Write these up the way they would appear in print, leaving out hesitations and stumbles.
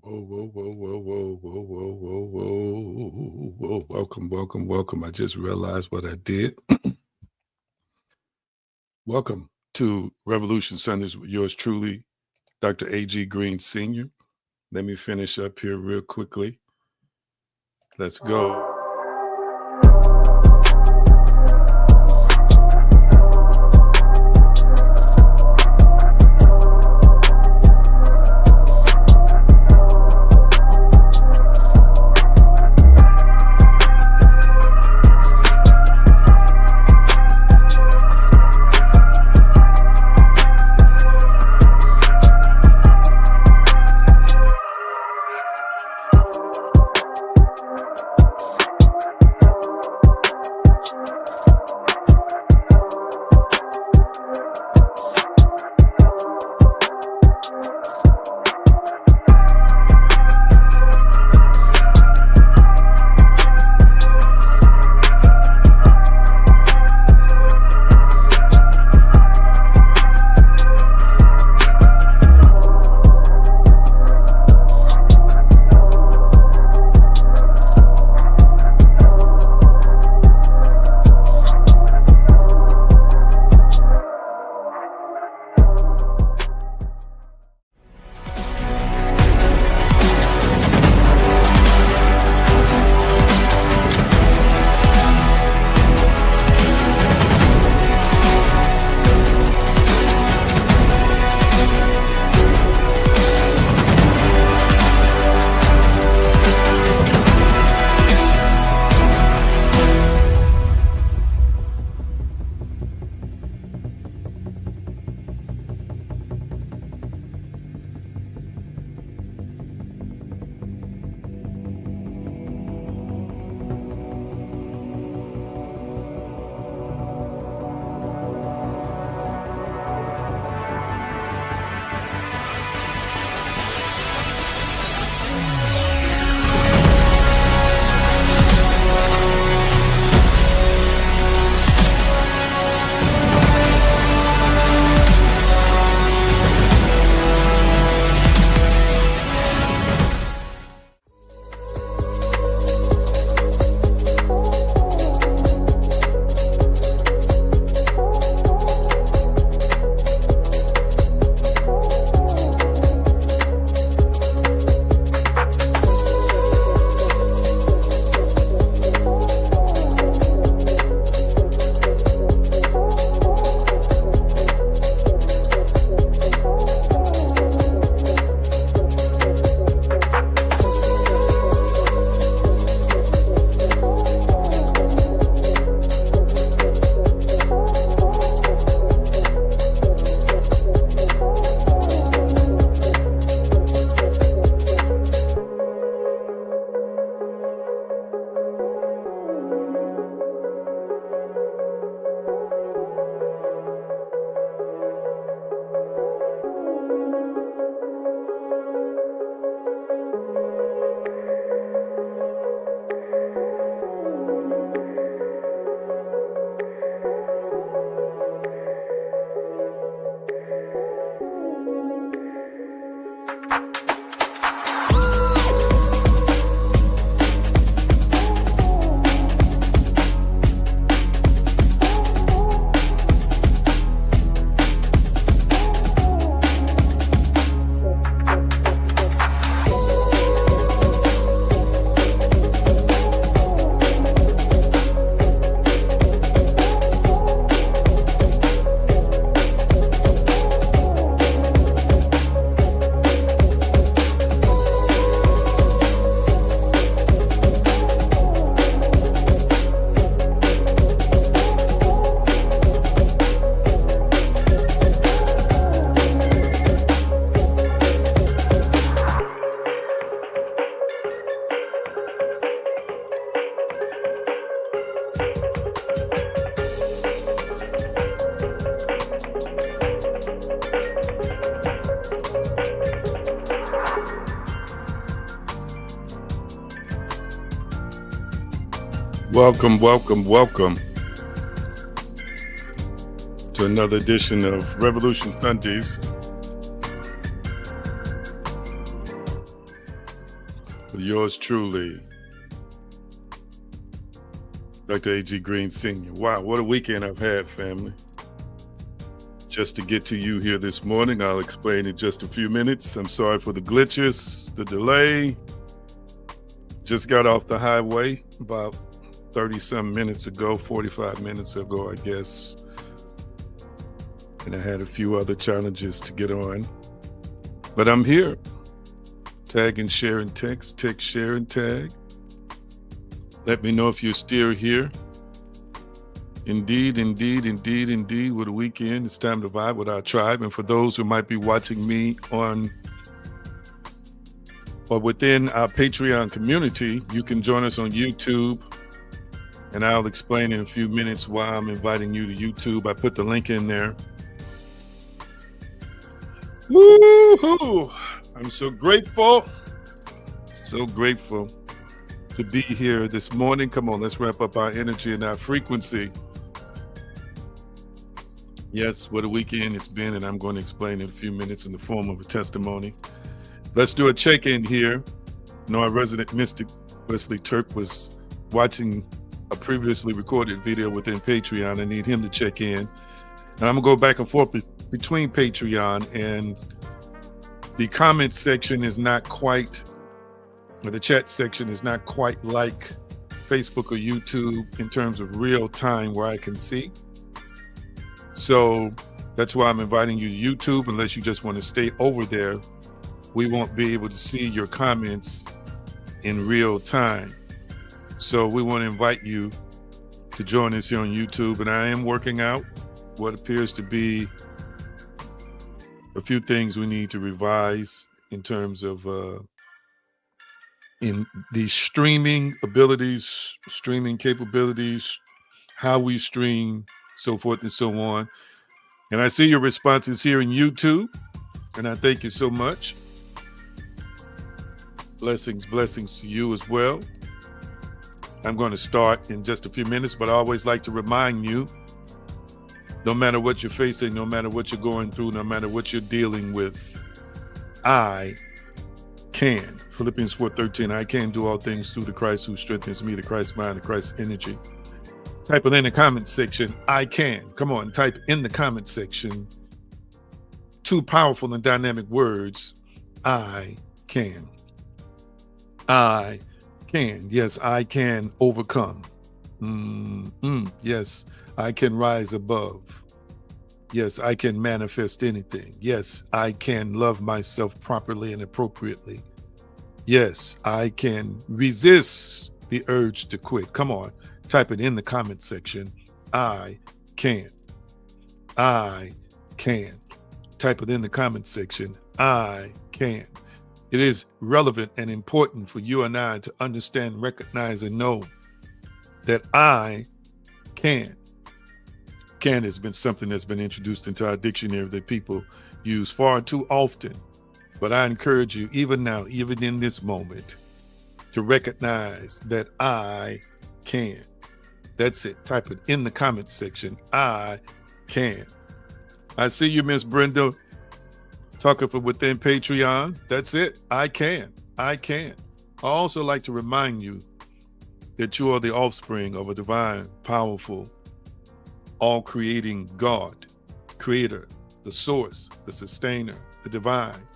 Whoa, whoa, whoa, whoa, whoa, whoa, whoa, whoa, whoa, whoa. Welcome, welcome, welcome. I just realized what I did. Welcome to Revolution Sundays with yours truly, Dr. A.G. Green Sr. Let me finish up here real quickly. Let's go. Welcome, welcome, welcome to another edition of Revolution Sundays with yours truly, Dr. A.G. Green Sr. Wow, what a weekend I've had, family. Just to get to you here this morning, I'll explain in just a few minutes. I'm sorry for the glitches, the delay. Just got off the highway about 30-some minutes ago, 45 minutes ago, I guess. And I had a few other challenges to get on. But I'm here. Tag and share and text, share and tag. Let me know if you're still here. Indeed, with a weekend, it's time to vibe with our tribe. And for those who might be watching me on or within our Patreon community, you can join us on YouTube. And I'll explain in a few minutes why I'm inviting you to YouTube. I put the link in there. Woo-hoo! I'm so grateful to be here this morning. Come on, let's wrap up our energy and our frequency. Yes, what a weekend it's been, and I'm going to explain in a few minutes in the form of a testimony. Let's do a check-in here. Our resident mystic, Wesley Turk, was watching a previously recorded video within Patreon. I need him to check in. And I'm going to go back and forth between Patreon, and the comment section is not quite, or the chat section is not quite like Facebook or YouTube in terms of real time where I can see. So that's why I'm inviting you to YouTube. Unless you just want to stay over there, we won't be able to see your comments in real time. So we want to invite you to join us here on YouTube. And I am working out what appears to be a few things we need to revise in terms of in the streaming abilities, streaming capabilities, how we stream, so forth and so on. And I see your responses here in YouTube, and I thank you so much. Blessings to you as well. I'm going to start in just a few minutes, but I always like to remind you, no matter what you're facing, no matter what you're going through, no matter what you're dealing with, I can. Philippians 4:13, I can do all things through the Christ who strengthens me, the Christ mind, the Christ energy. Type it in the comment section, I can. Come on, type in the comment section two powerful and dynamic words, I can. I can. Yes, I can overcome. Yes, I can rise above. Yes, I can manifest anything. Yes, I can love myself properly and appropriately. Yes, I can resist the urge to quit. Come on, type it in the comment section. I can. I can. Type it in the comment section. I can. It is relevant and important for you and I to understand, recognize, and know that I can. Can has been something that's been introduced into our dictionary that people use far too often. But I encourage you, even now, even in this moment, to recognize that I can. That's it. Type it in the comment section. I can. I see you, Miss Brenda, talking from within Patreon. That's it. I can. I can. I also like to remind you that you are the offspring of a divine, powerful, all-creating God, creator, the source, the sustainer, the divine.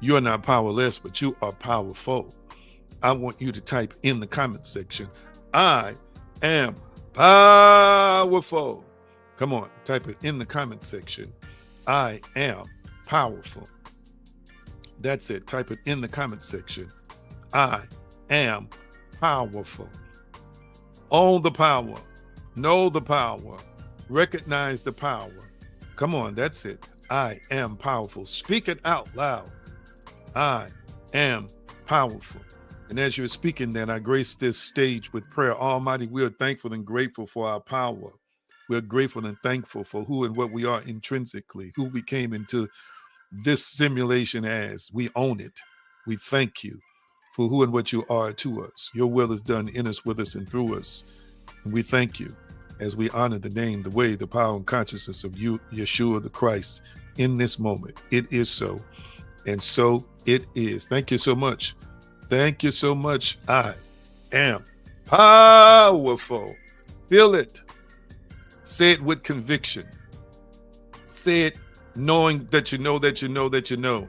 You are not powerless, but you are powerful. I want you to type in the comment section, I am powerful. Come on, type it in the comment section. I am powerful. That's it. Type it in the comment section. I am powerful. Own the power. Know the power. Recognize the power. Come on, that's it. I am powerful. Speak it out loud. I am powerful. And as you're speaking that, I grace this stage with prayer. Almighty, we are thankful and grateful for our power. We're grateful and thankful for who and what we are intrinsically, who we came into this simulation as. We own it. We thank you for who and what you are to us. Your will is done in us, with us, and through us. And we thank you as we honor the name, the way, the power, and consciousness of you, Yeshua the Christ, in this moment. It is so, and so it is. Thank you so much Thank you so much. I am powerful. Feel it. Say it with conviction. Say it knowing that you know that you know that you know.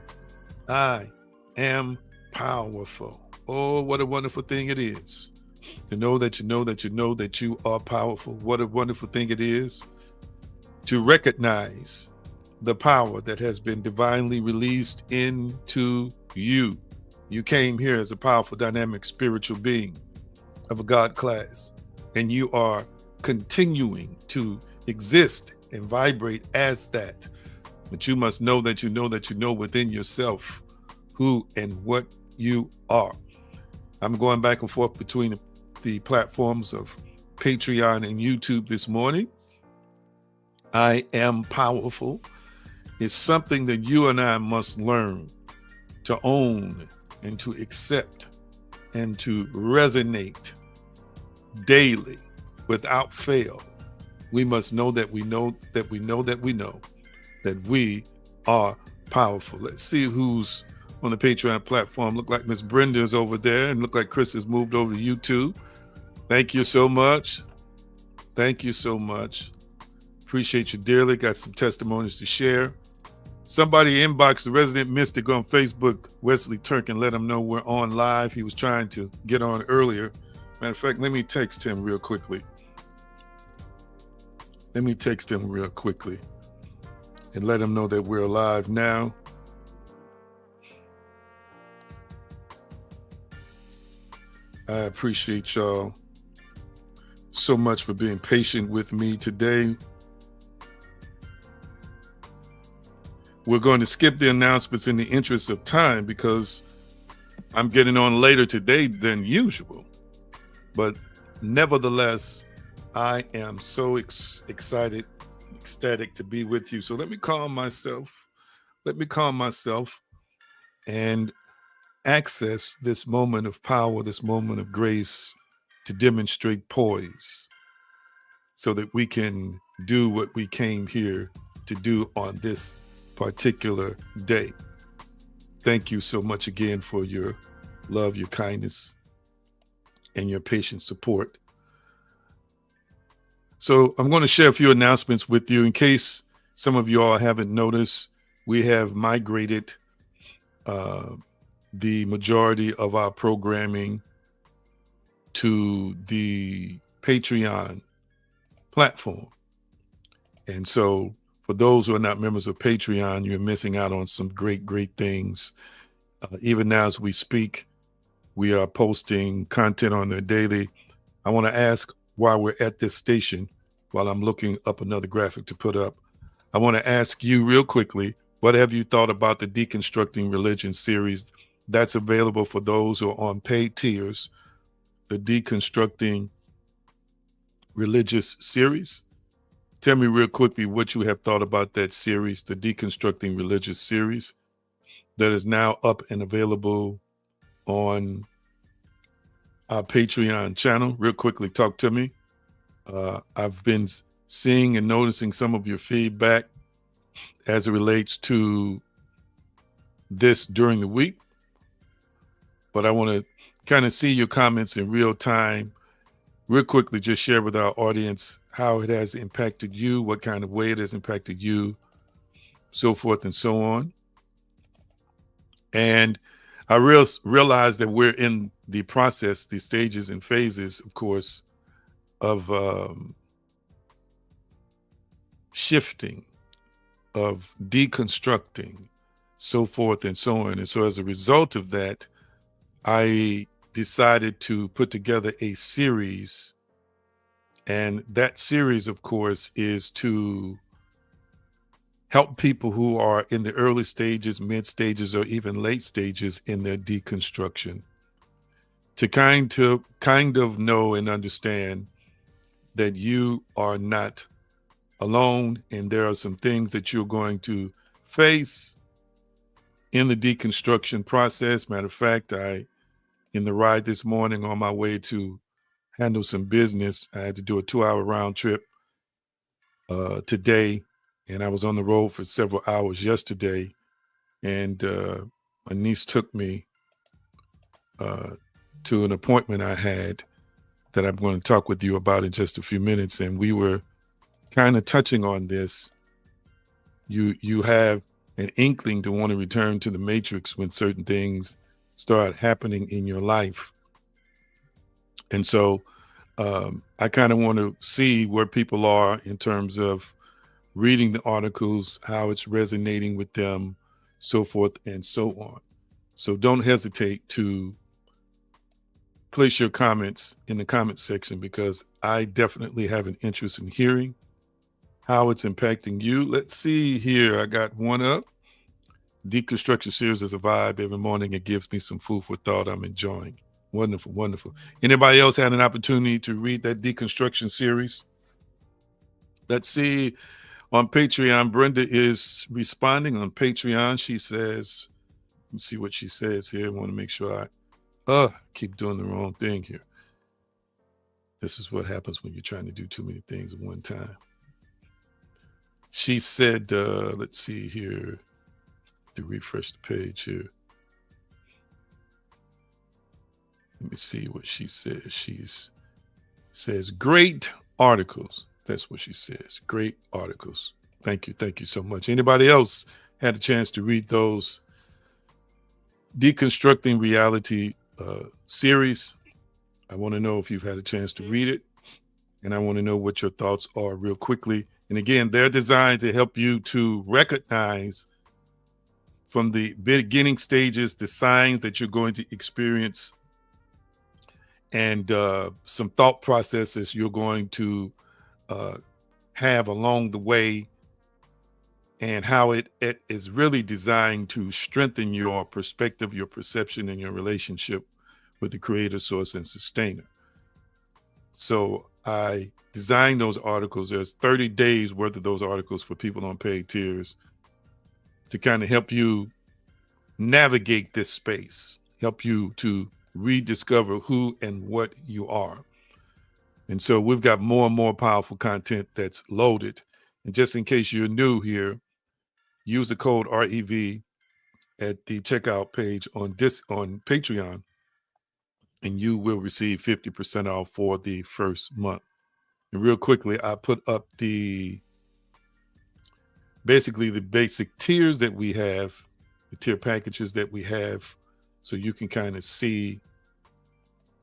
I am powerful. Oh, what a wonderful thing it is to know that you know that you know that you are powerful. What a wonderful thing it is to recognize the power that has been divinely released into you. You came here as a powerful, dynamic, spiritual being of a God class, and you are continuing to exist and vibrate as that. But you must know that you know that you know within yourself who and what you are. I'm going back and forth between the platforms of Patreon and YouTube this morning. I am powerful. It's something that you and I must learn to own and to accept and to resonate daily without fail. We must know that we know that we know that we know that we are powerful. Let's see who's on the Patreon platform. Look like Miss Brenda's over there, and look like Chris has moved over to YouTube. Thank you so much. Thank you so much. Appreciate you dearly. Got some testimonies to share. Somebody inboxed the resident mystic on Facebook, Wesley Turk, and let him know we're on live. He was trying to get on earlier. Matter of fact, let me text him real quickly. Let me text him real quickly and let him know that we're alive now. I appreciate y'all so much for being patient with me today. We're going to skip the announcements in the interest of time because I'm getting on later today than usual. But nevertheless, I am so excited, ecstatic to be with you. So let me calm myself. Let me calm myself and access this moment of power, this moment of grace to demonstrate poise so that we can do what we came here to do on this particular day. Thank you so much again for your love, your kindness, and your patient support. So I'm going to share a few announcements with you in case some of you all haven't noticed. We have migrated the majority of our programming to the Patreon platform. And so for those who are not members of Patreon, you're missing out on some great, great things. Even now as we speak, we are posting content on there daily. I want to ask, while we're at this station, while I'm looking up another graphic to put up, I want to ask you real quickly, what have you thought about the Deconstructing Religion series that's available for those who are on paid tiers? The Deconstructing Religious series. Tell me real quickly what you have thought about that series, the Deconstructing Religious series, that is now up and available on our Patreon channel. Real quickly, talk to me. I've been seeing and noticing some of your feedback as it relates to this during the week, but I want to kind of see your comments in real time. Real quickly, just share with our audience how it has impacted you, what kind of way it has impacted you, so forth and so on. And I realize that we're in the process, the stages and phases, of course, of shifting, of deconstructing, so forth and so on. And so as a result of that, I decided to put together a series. And that series, of course, is to help people who are in the early stages, mid stages, or even late stages in their deconstruction to kind of know and understand that you are not alone, and there are some things that you're going to face in the deconstruction process. Matter of fact, in the ride this morning on my way to handle some business, I had to do a 2-hour round trip today, and I was on the road for several hours yesterday, and my niece took me uh, to an appointment I had that I'm going to talk with you about in just a few minutes. And we were kind of touching on this. You have an inkling to want to return to the matrix when certain things start happening in your life. And so I kind of want to see where people are in terms of reading the articles, how it's resonating with them, so forth and so on. So don't hesitate to place your comments in the comment section, because I definitely have an interest in hearing how it's impacting you. Let's see here. I got one up. Deconstruction series is a vibe. Every morning it gives me some food for thought I'm enjoying. Wonderful, wonderful. Anybody else had an opportunity to read that deconstruction series? Let's see. On Patreon, Brenda is responding on Patreon. She says, let's see what she says here. I want to make sure I keep doing the wrong thing here. This is what happens when you're trying to do too many things at one time. She said, let's see here, to refresh the page here. Let me see what she says. She says, great articles. That's what she says. Great articles. Thank you. Thank you so much. Anybody else had a chance to read those Deconstructing Reality series? I want to know if you've had a chance to read it, and I want to know what your thoughts are real quickly. And again, they're designed to help you to recognize from the beginning stages the signs that you're going to experience, and some thought processes you're going to have along the way, and how it is really designed to strengthen your perspective, your perception, and your relationship with the creator, source, and sustainer. So I designed those articles. There's 30 days worth of those articles for people on paid tiers to kind of help you navigate this space, help you to rediscover who and what you are. And so we've got more and more powerful content that's loaded. And just in case you're new here, use the code REV at the checkout page on Patreon, and you will receive 50% off for the first month. And real quickly, I put up basically the basic tiers that we have, the tier packages that we have, so you can kind of see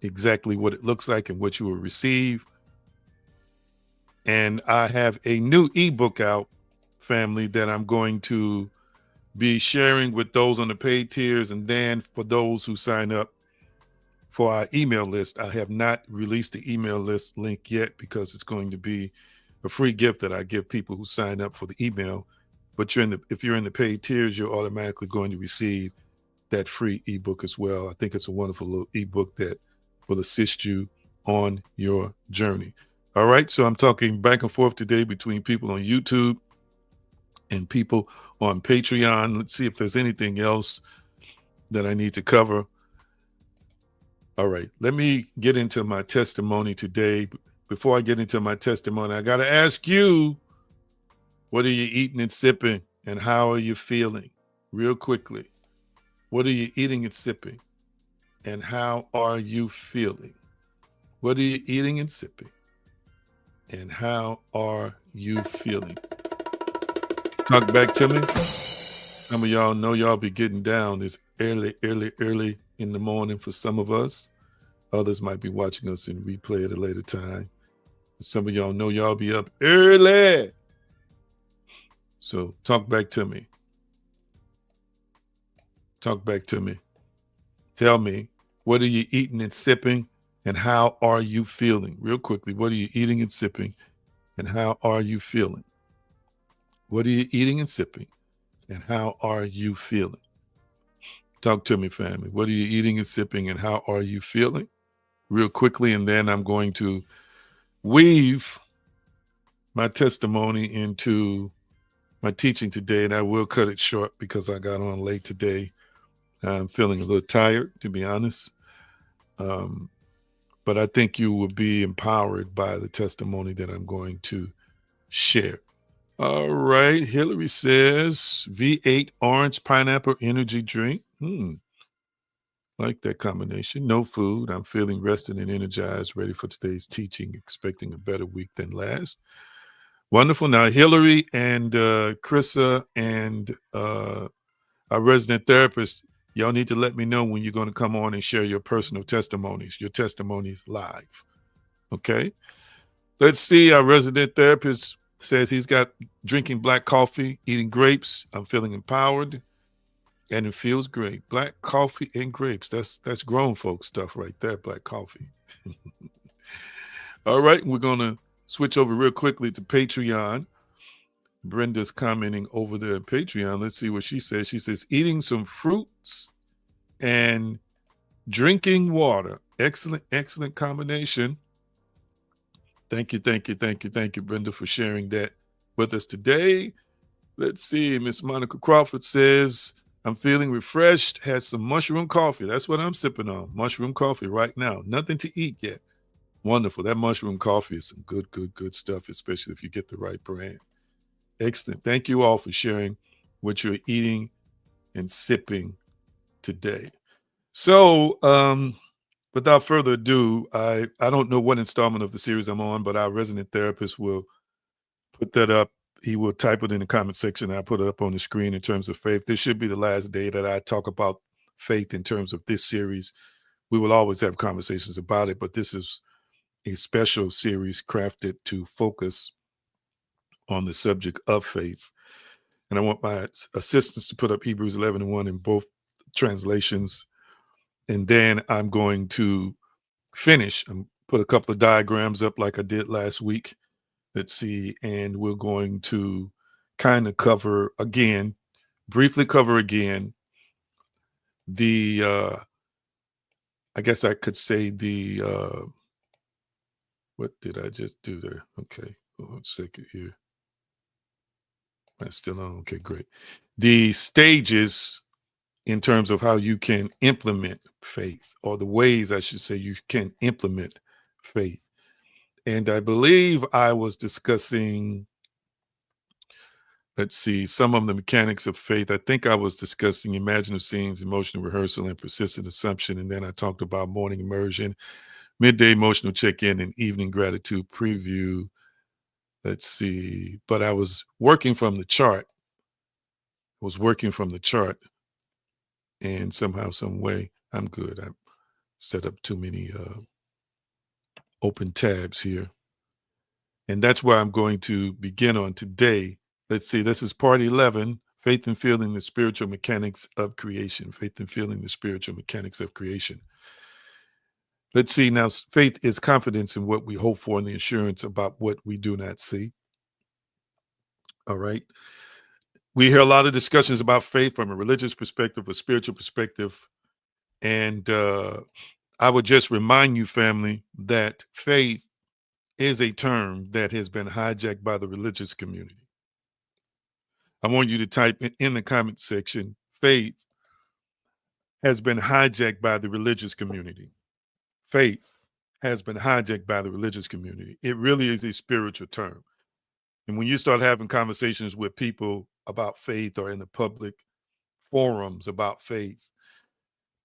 exactly what it looks like and what you will receive. And I have a new ebook out, family, that I'm going to be sharing with those on the paid tiers. And then for those who sign up for our email list, I have not released the email list link yet, because it's going to be a free gift that I give people who sign up for the email. But if you're in the paid tiers, you're automatically going to receive that free ebook as well. I think it's a wonderful little ebook that will assist you on your journey. All right, so I'm talking back and forth today between people on YouTube and people on Patreon. Let's see if there's anything else that I need to cover. All right, let me get into my testimony today. Before I get into my testimony, I got to ask you, what are you eating and sipping, and how are you feeling? Real quickly, what are you eating and sipping, and how are you feeling? What are you eating and sipping, and how are you feeling? Talk back to me. Some of y'all know y'all be getting down. It's early in the morning for some of us. Others might be watching us in replay at a later time. Some of y'all know y'all be up early. So talk back to me. Talk back to me. Tell me, what are you eating and sipping, and how are you feeling? Real quickly, what are you eating and sipping, and how are you feeling? What are you eating and sipping, and how are you feeling? Talk to me, family. What are you eating and sipping, and how are you feeling? Real quickly, and then I'm going to weave my testimony into my teaching today, and I will cut it short because I got on late today. I'm feeling a little tired, to be honest. But I think you will be empowered by the testimony that I'm going to share. All right. Hillary says V8 orange pineapple energy drink. Like that combination. No food. I'm feeling rested and energized, ready for today's teaching, expecting a better week than last. Wonderful. Now, Hillary and Krissa and our resident therapist, y'all need to let me know when you're going to come on and share your personal testimonies, your testimonies live. Okay. Let's see. Our resident therapist says he's got drinking black coffee, eating grapes. I'm feeling empowered and it feels great. Black coffee and grapes. That's grown folks stuff right there, black coffee. All right. We're going to switch over real quickly to Patreon. Brenda's commenting over there at Patreon. Let's see what she says. She says, eating some fruits and drinking water. Excellent, excellent combination. Thank you, Brenda, for sharing that with us today. Let's see. Miss Monica Crawford says, I'm feeling refreshed. Had some mushroom coffee. That's what I'm sipping on. Mushroom coffee right now. Nothing to eat yet. Wonderful. That mushroom coffee is some good stuff, especially if you get the right brand. Excellent. Thank you all for sharing what you're eating and sipping today. So, without further ado, I don't know what installment of the series I'm on, but our resident therapist will put that up. He will type it in the comment section. I'll put it up on the screen in terms of faith. This should be the last day that I talk about faith in terms of this series. We will always have conversations about it, but this is a special series crafted to focus on the subject of faith. And I want my assistants to put up Hebrews 11:1 in both translations. And then I'm going to finish and put a couple of diagrams up like I did last week. Let's see. And we're going to kind of briefly cover again, the, I guess I could say what did I just do there? Okay. Hold on a second here. Am I still on? Okay, great. The stages in terms of how you can implement faith, or the ways I should say you can implement faith. And I believe I was discussing, let's see, some of the mechanics of faith. I think I was discussing imaginative scenes, emotional rehearsal, and persistent assumption. And then I talked about morning immersion, midday emotional check-in, and evening gratitude preview. Let's see. But I was working from the chart. And somehow, some way, I'm good. I set up too many open tabs here. And that's where I'm going to begin on today. Let's see, this is part 11, faith and feeling the spiritual mechanics of creation. Faith and feeling the spiritual mechanics of creation. Let's see, now faith is confidence in what we hope for and the assurance about what we do not see. All right. We hear a lot of discussions about faith from a religious perspective, a spiritual perspective. And I would just remind you, family, that faith is a term that has been hijacked by the religious community. I want you to type in the comment section, faith has been hijacked by the religious community. Faith has been hijacked by the religious community. It really is a spiritual term. And when you start having conversations with people about faith or in the public forums about faith,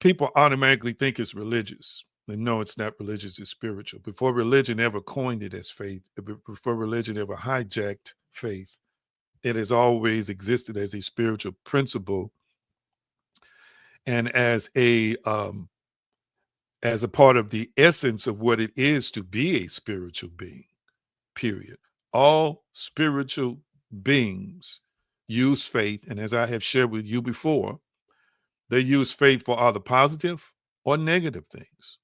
people automatically think it's religious. And no, it's not religious, it's spiritual. Before religion ever coined it as faith, before religion ever hijacked faith, it has always existed as a spiritual principle and as a part of the essence of what it is to be a spiritual being, period. All spiritual beings use faith, and as I have shared with you before, they use faith for either positive or negative things.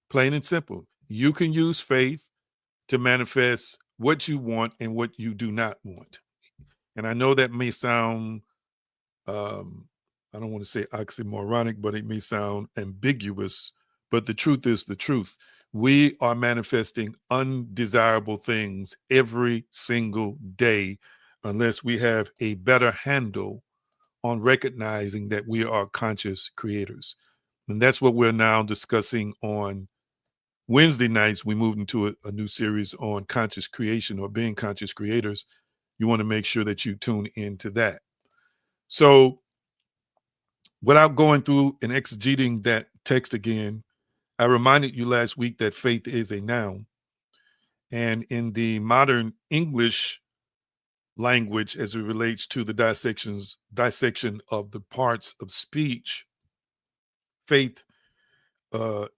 Plain and simple. You can use faith to manifest what you want and what you do not want. And I know that may sound, I don't want to say oxymoronic, but it may sound ambiguous. But the truth is the truth. We are manifesting undesirable things every single day unless we have a better handle on recognizing that we are conscious creators. And that's what we're now discussing on Wednesday nights. We moved into a new series on conscious creation, or being conscious creators. You want to make sure that you tune into that. So Without going through and exegeting that text again, I reminded you last week that faith is a noun. And in the modern English language, as it relates to the dissection of the parts of speech, faith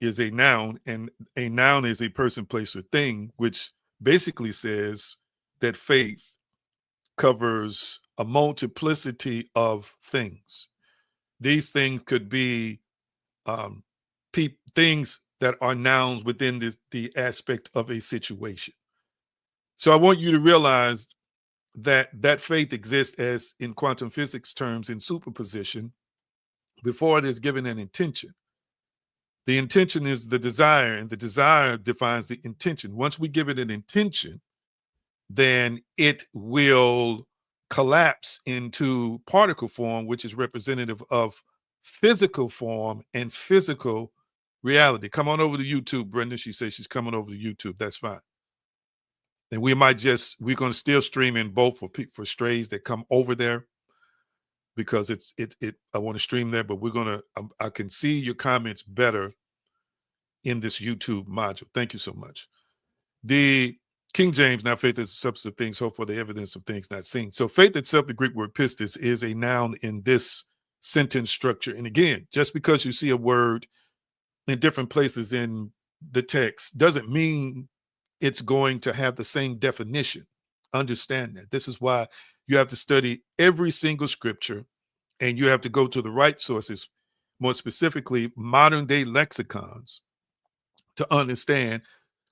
is a noun, and a noun is a person, place, or thing, which basically says that faith covers a multiplicity of things. These things could be um, things that are nouns within the aspect of a situation. So I want you to realize that that faith exists as in quantum physics terms in superposition before it is given an intention. The intention is the desire, and the desire defines the intention. Once we give it an intention, then it will collapse into particle form, which is representative of physical form and physical reality. Come on over to YouTube, Brenda. She says she's coming over to YouTube. That's fine. And we're going to still stream in both for strays that come over there, because I want to stream there, but I can see your comments better in this YouTube module. Thank you so much. The King James, now faith is the substance of things hoped for, the evidence of things not seen. So faith itself, the Greek word pistis, is a noun in this sentence structure. And again, just because you see a word in different places in the text doesn't mean it's going to have the same definition. Understand that. This is why you have to study every single scripture, and you have to go to the right sources, more specifically modern day lexicons, to understand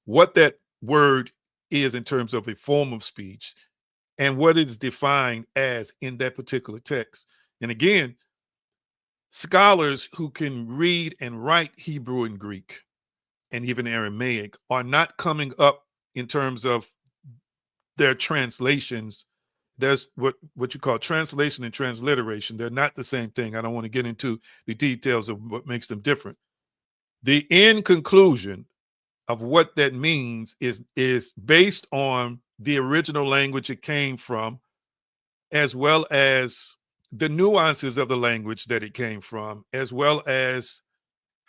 what that word is in terms of a form of speech and what it is defined as in that particular text. And again, scholars who can read and write Hebrew and Greek and even Aramaic are not coming up in terms of their translations. There's what you call translation and transliteration. They're not the same thing. I don't want to get into the details of what makes them different. The end conclusion of what that means is based on the original language it came from, as well as the nuances of the language that it came from, as well as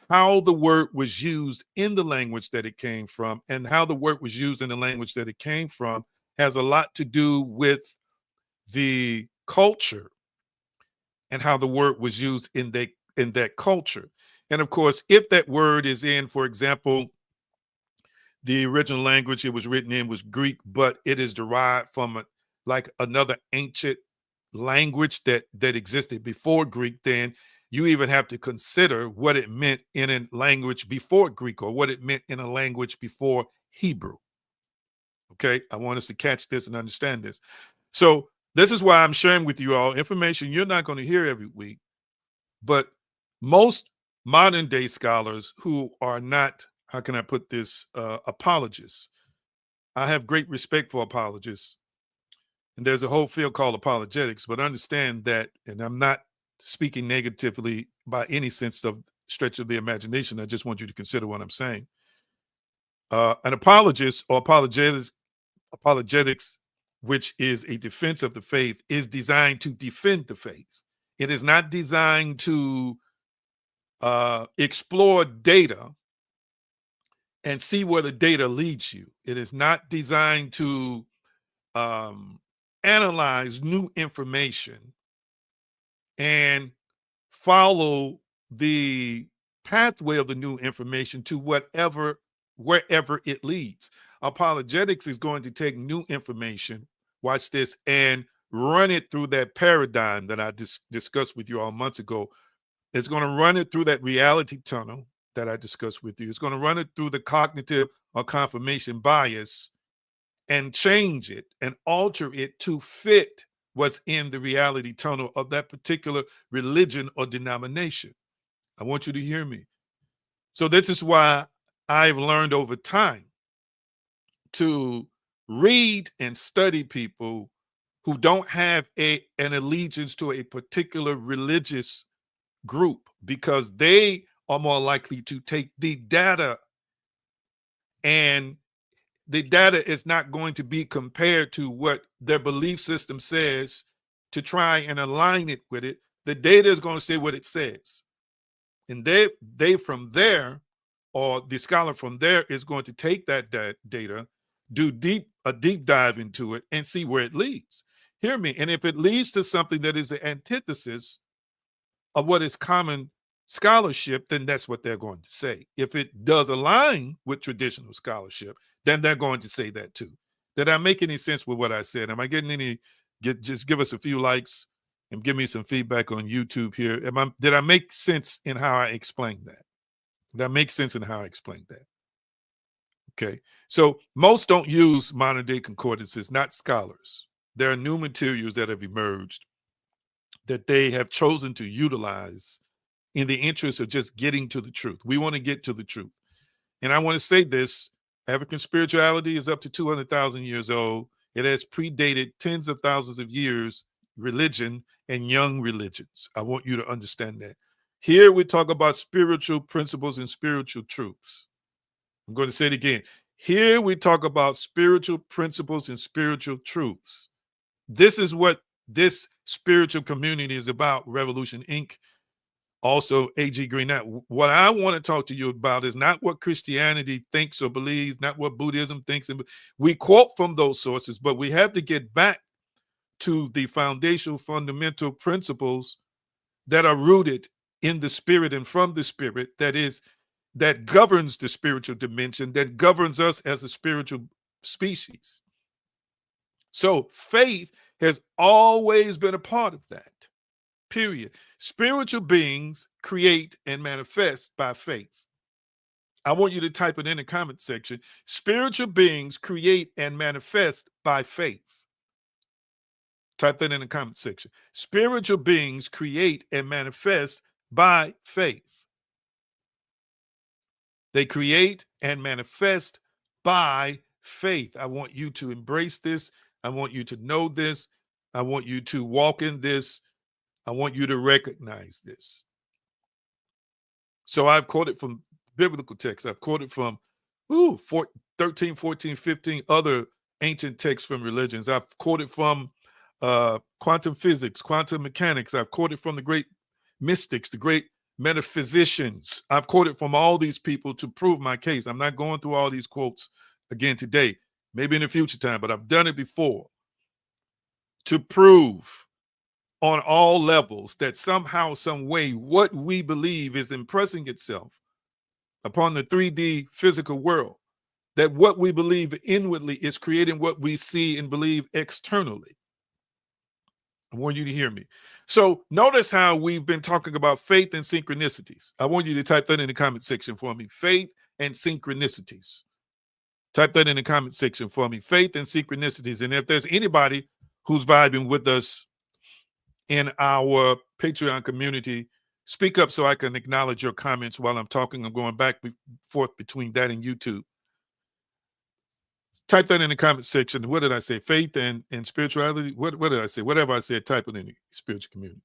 how the word was used in the language that it came from. And how the word was used in the language that it came from has a lot to do with the culture and how the word was used in that culture. And of course, if that word is in, for example, the original language it was written in was Greek, but it is derived from like another ancient language that existed before Greek, then you even have to consider what it meant in a language before Greek, or what it meant in a language before Hebrew. Okay, I want us to catch this and understand this. So this is why I'm sharing with you all information you're not going to hear every week, but most modern day scholars who are not, how can I put this, apologists. I have great respect for apologists, and there's a whole field called apologetics, but understand that, and I'm not speaking negatively by any sense of stretch of the imagination. I just want you to consider what I'm saying. An apologist or apologetics, which is a defense of the faith, is designed to defend the faith. It is not designed to explore data and see where the data leads you. It is not designed to analyze new information and follow the pathway of the new information to wherever it leads. Apologetics is going to take new information, watch this, and run it through that paradigm that I discussed with you all months ago. It's going to run it through that reality tunnel that I discussed with you. It's going to run it through the cognitive or confirmation bias and change it and alter it to fit what's in the reality tunnel of that particular religion or denomination. I want you to hear me. So this is why I've learned over time to read and study people who don't have an allegiance to a particular religious group, because they are more likely to take the data, and the data is not going to be compared to what their belief system says to try and align it with it. The data is going to say what it says. And they from there, or the scholar from there is going to take that data, do a deep dive into it, and see where it leads. Hear me. And if it leads to something that is the antithesis of what is common scholarship, then that's what they're going to say. If it does align with traditional scholarship, then they're going to say that too. Did I make any sense with what I said? Am I getting any? Just give us a few likes and give me some feedback on YouTube here. Did I make sense in how I explained that? Did I make sense in how I explained that? Okay. So most don't use modern day concordances, not scholars. There are new materials that have emerged that they have chosen to utilize in the interest of just getting to the truth. We want to get to the truth. And I want to say this: African spirituality is up to 200,000 years old. It has predated tens of thousands of years, religion and young religions. I want you to understand that. Here we talk about spiritual principles and spiritual truths. I'm going to say it again. Here we talk about spiritual principles and spiritual truths. This is what this spiritual community is about, Revolution Inc. Also, A.G. Green. Now, what I want to talk to you about is not what Christianity thinks or believes, not what Buddhism thinks. We quote from those sources, but we have to get back to the foundational, fundamental principles that are rooted in the spirit and from the spirit, that governs the spiritual dimension, that governs us as a spiritual species. So faith has always been a part of that. Period. Spiritual beings create and manifest by faith. I want you to type it in the comment section. Spiritual beings create and manifest by faith. Type that in the comment section. Spiritual beings create and manifest by faith. They create and manifest by faith. I want you to embrace this. I want you to know this. I want you to walk in this. I want you to recognize this. So I've quoted from biblical texts. I've quoted from 13, 14, 15 other ancient texts from religions. I've quoted from quantum physics, quantum mechanics. I've quoted from the great mystics, the great metaphysicians. I've quoted from all these people to prove my case. I'm not going through all these quotes again today, maybe in a future time, but I've done it before to prove on all levels that somehow, some way, what we believe is impressing itself upon the 3D physical world, that what we believe inwardly is creating what we see and believe externally. I want you to hear me. So notice how we've been talking about faith and synchronicities. I want you to type that in the comment section for me. Faith and synchronicities. Type that in the comment section for me. Faith and synchronicities. And if there's anybody who's vibing with us in our Patreon community, speak up so I can acknowledge your comments while I'm talking. I'm going back and forth between that and YouTube. Type that in the comment section. What did I say? Faith and spirituality. What did I say? Whatever I said, type it in the spiritual community.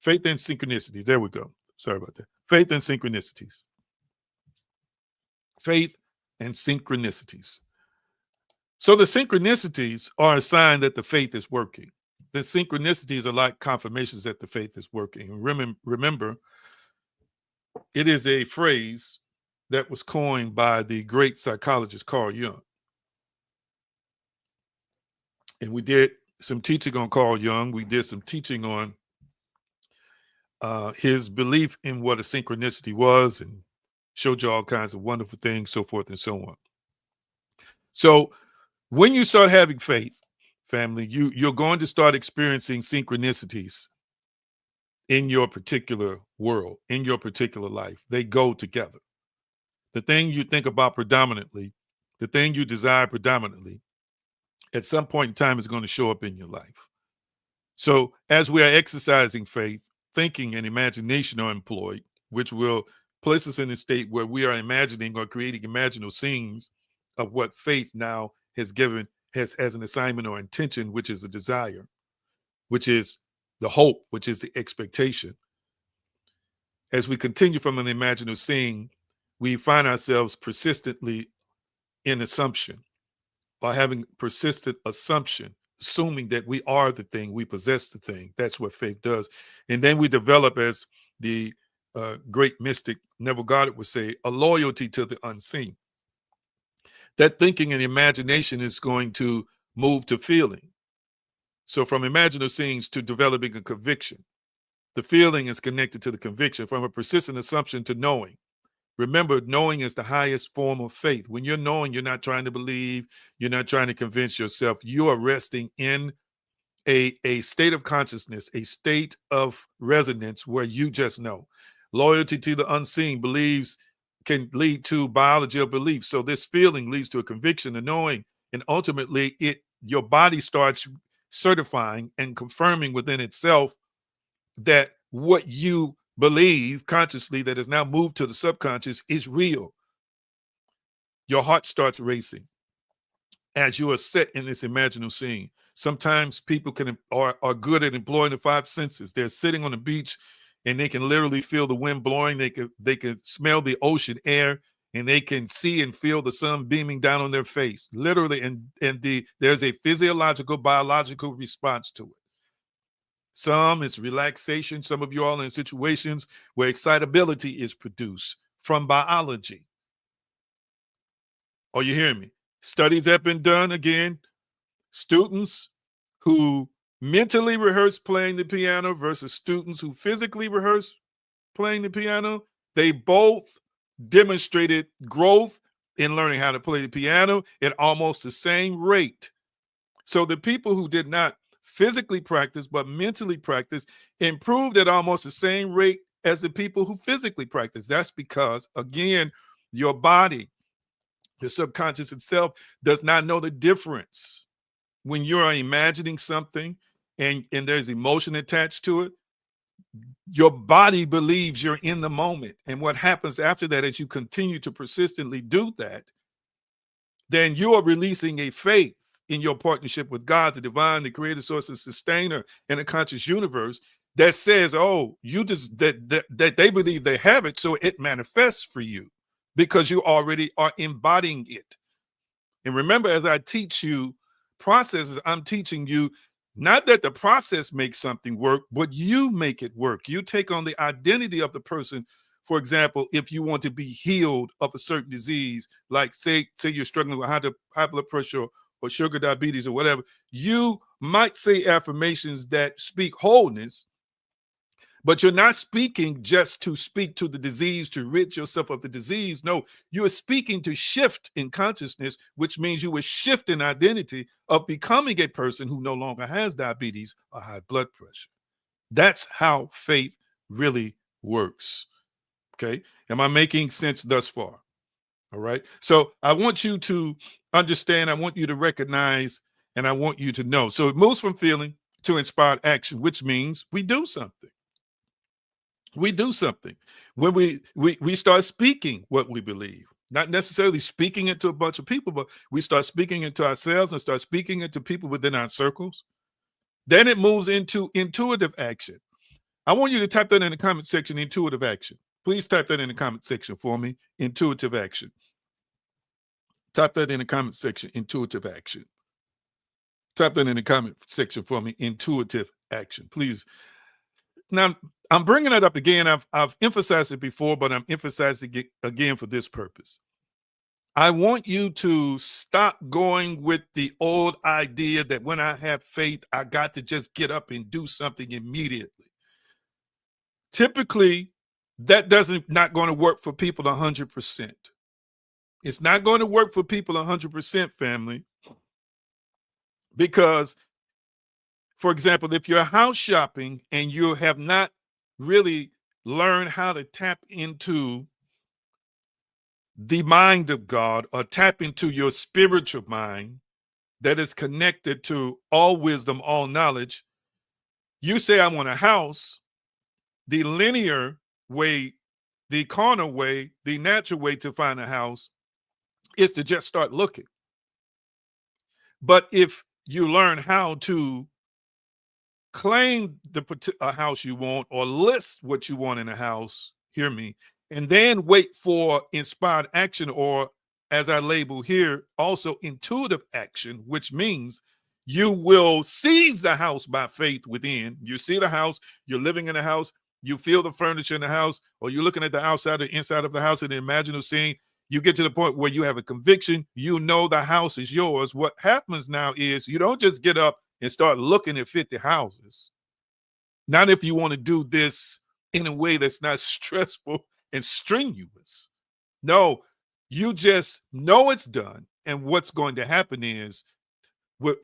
Faith and synchronicities. There we go. Sorry about that. Faith and synchronicities. Faith and synchronicities. So the synchronicities are a sign that the faith is working. The synchronicities are like confirmations that the faith is working. And remember, it is a phrase that was coined by the great psychologist Carl Jung. And we did some teaching on Carl Jung. We did some teaching on his belief in what a synchronicity was and showed you all kinds of wonderful things, so forth and so on. So when you start having faith, family, you're going to start experiencing synchronicities in your particular world, in your particular life. They go together. The thing you think about predominantly, the thing you desire predominantly, at some point in time is going to show up in your life. So as we are exercising faith, thinking and imagination are employed, which will place us in a state where we are imagining or creating imaginal scenes of what faith now has given, has as an assignment or intention, which is a desire, which is the hope, which is the expectation. As we continue from an imaginal scene, we find ourselves persistently in assumption, or having persistent assumption assuming that we are the thing, we possess the thing. That's what faith does. And then we develop, as the great mystic Neville Goddard would say, a loyalty to the unseen. That thinking and imagination is going to move to feeling. So from imaginative scenes to developing a conviction. The feeling is connected to the conviction, from a persistent assumption to knowing. Remember, knowing is the highest form of faith. When you're knowing, you're not trying to believe, you're not trying to convince yourself. You are resting in a state of consciousness, a state of resonance where you just know. Loyalty to the unseen believes can lead to biology of belief. So this feeling leads to a conviction, a knowing, and ultimately your body starts certifying and confirming within itself that what you believe consciously, that is now moved to the subconscious, is real. Your heart starts racing as you are set in this imaginal scene. Sometimes people are good at employing the five senses. They're sitting on the beach and they can literally feel the wind blowing. They can smell the ocean air, and they can see and feel the sun beaming down on their face, literally. And there's a physiological, biological response to it. Some is relaxation. Some of you all in situations where excitability is produced from biology. Are you hearing me? Studies have been done, again, students who mentally rehearse playing the piano versus students who physically rehearse playing the piano, they both demonstrated growth in learning how to play the piano at almost the same rate. So the people who did not physically practice but mentally practice improved at almost the same rate as the people who physically practice. That's because, again, your body, the subconscious itself, does not know the difference. When you're imagining something and there's emotion attached to it, your body believes you're in the moment. And what happens after that, as you continue to persistently do that, then you are releasing a faith in your partnership with God, the divine, the creator, source, and sustainer, and the conscious universe, that says, oh, you just that they believe they have it, so it manifests for you because you already are embodying it. And remember, as I teach you processes, I'm teaching you not that the process makes something work, but you make it work. You take on the identity of the person. For example, if you want to be healed of a certain disease, like say you're struggling with high blood pressure or sugar diabetes or whatever, you might say affirmations that speak wholeness, but you're not speaking just to speak to the disease, to rid yourself of the disease. No, you are speaking to shift in consciousness, which means you will shift in identity of becoming a person who no longer has diabetes or high blood pressure. That's how faith really works. Okay. Am I making sense thus far? All right. So I want you to understand, I want you to recognize, and I want you to know. So it moves from feeling to inspired action, which means we do something. We do something when we start speaking what we believe, not necessarily speaking it to a bunch of people, but we start speaking it to ourselves and start speaking it to people within our circles. Then it moves into intuitive action. I want you to type that in the comment section, intuitive action. Please type that in the comment section for me, intuitive action. Type that in the comment section, intuitive action. Type that in the comment section for me, intuitive action. Please. Now, I'm bringing it up again. I've emphasized it before, but I'm emphasizing it again for this purpose. I want you to stop going with the old idea that when I have faith, I got to just get up and do something immediately. Typically, that not going to work for people 100%. It's not going to work for people 100%, family, because, for example, if you're house shopping and you have not really learned how to tap into the mind of God, or tap into your spiritual mind that is connected to all wisdom, all knowledge, you say, I want a house. The linear way, the carnal way, the natural way to find a house is to just start looking. But if you learn how to claim a house you want, or list what you want in a house, hear me, and then wait for inspired action, or as I label here, also intuitive action, which means You will seize the house by faith within. You see the house, you're living in the house, you feel the furniture in the house, or you're looking at the outside or inside of the house and imagine a scene. You get to the point where you have a conviction, you know the house is yours. What happens now is you don't just get up and start looking at 50 houses. Not if you want to do this in a way that's not stressful and strenuous. No, you just know it's done. And what's going to happen is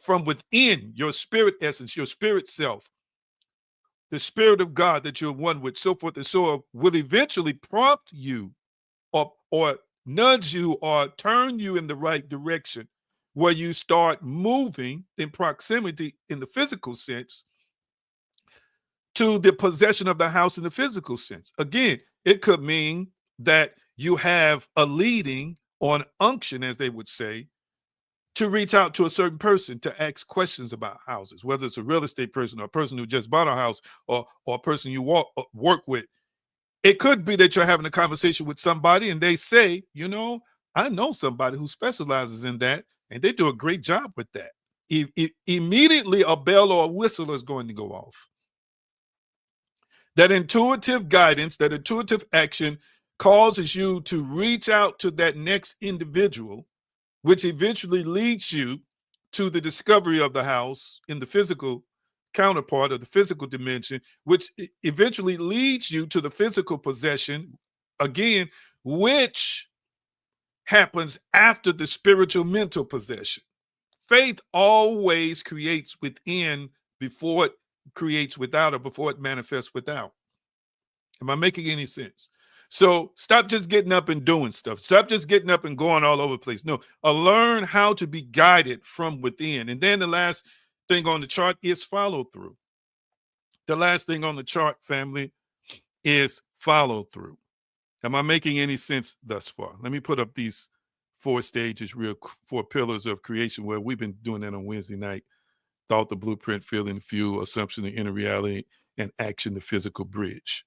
from within your spirit essence, your spirit self, the spirit of God that you're one with, so forth and so on, will eventually prompt you or nudge you or turn you in the right direction where you start moving in proximity in the physical sense to the possession of the house in the physical sense. Again, it could mean that you have a leading or an unction, as they would say, to reach out to a certain person to ask questions about houses, whether it's a real estate person or a person who just bought a house or a person you work with. It could be that you're having a conversation with somebody and they say, I know somebody who specializes in that and they do a great job with that. Immediately a bell or a whistle is going to go off. That intuitive guidance, that intuitive action causes you to reach out to that next individual, which eventually leads you to the discovery of the house in the physical counterpart of the physical dimension, which eventually leads you to the physical possession, again, which happens after the spiritual mental possession. Faith always creates within before it creates without, or before it manifests without. Am I making any sense? So stop just getting up and doing stuff. Stop just getting up and going all over the place. No, learn how to be guided from within. And then the last thing on the chart is follow through. The last thing on the chart, family, is follow through. Am I making any sense thus far? Let me put up these 4 stages, 4 pillars of creation, where we've been doing that on Wednesday night. Thought, the blueprint, feeling, the fuel, assumption, the inner reality, and action, the physical bridge.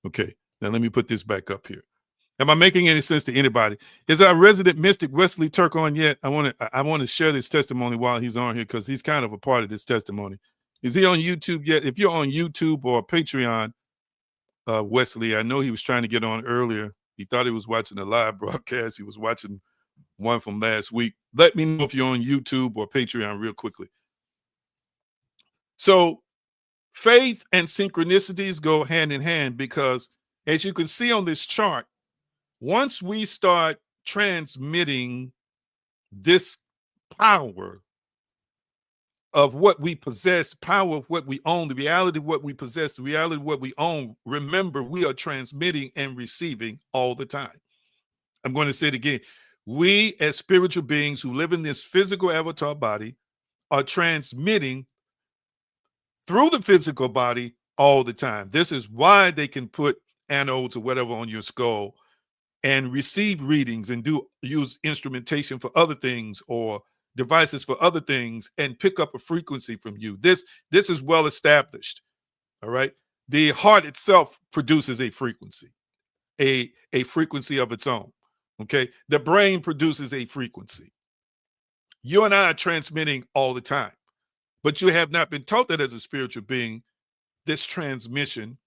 Okay, now let me put this back up here. Am I making any sense to anybody? Is our resident mystic Wesley Turk on yet? I want to share this testimony while he's on here because he's kind of a part of this testimony. Is he on YouTube yet? If you're on YouTube or Patreon, Wesley, I know he was trying to get on earlier. He thought he was watching a live broadcast. He was watching one from last week. Let me know if you're on YouTube or Patreon real quickly. So faith and synchronicities go hand in hand because, as you can see on this chart, once we start transmitting this power of what we possess, power of what we own, the reality of what we possess, the reality of what we own, remember, we are transmitting and receiving all the time. I'm going to say it again. We, as spiritual beings who live in this physical avatar body, are transmitting through the physical body all the time. This is why they can put anodes or whatever on your skull and receive readings and use instrumentation for other things or devices for other things and pick up a frequency from you. This is well established. All right. The heart itself produces a frequency, a frequency of its own. Okay. The brain produces a frequency. You and I are transmitting all the time, but you have not been taught that as a spiritual being. This transmission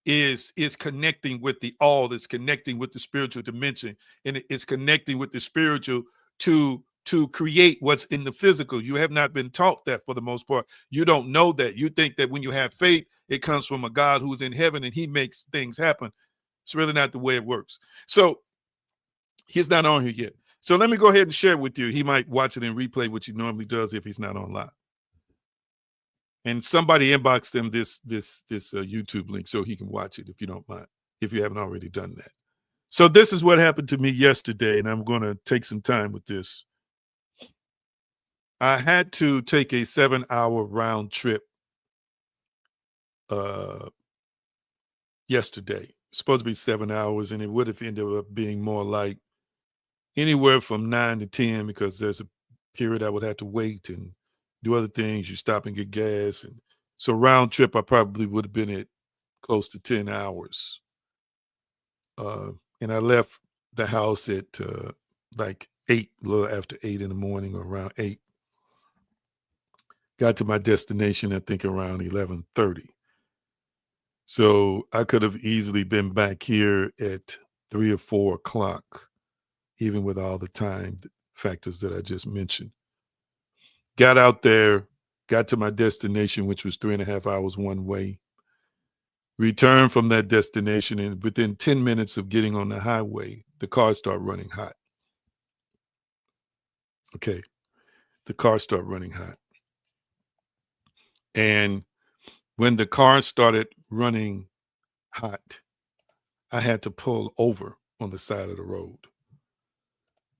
is connecting with the all, is connecting with the spiritual dimension, and it's connecting with the spiritual to create what's in the physical. You have not been taught that for the most part. You don't know that. You think that when you have faith, it comes from a God who's in heaven and he makes things happen. It's really not the way it works. So he's not on here yet. So let me go ahead and share with you. He might watch it in replay, which he normally does if he's not on live. And somebody inbox them this YouTube link so he can watch it if you don't mind, if you haven't already done that. So this is what happened to me yesterday, and I'm going to take some time with this. I had to take a 7-hour round trip yesterday. It's supposed to be 7 hours, and it would have ended up being more like anywhere from 9 to 10 because there's a period I would have to wait and do other things. You stop and get gas. And so round trip, I probably would have been at close to 10 hours. And I left the house at like 8, a little after 8 in the morning or around 8. Got to my destination, I think around 11:30. So I could have easily been back here at 3 or 4 o'clock, even with all the time factors that I just mentioned. Got out there, got to my destination, which was 3.5 hours one way. Returned from that destination, and within 10 minutes of getting on the highway, the car started running hot. Okay, the car started running hot. And when the car started running hot, I had to pull over on the side of the road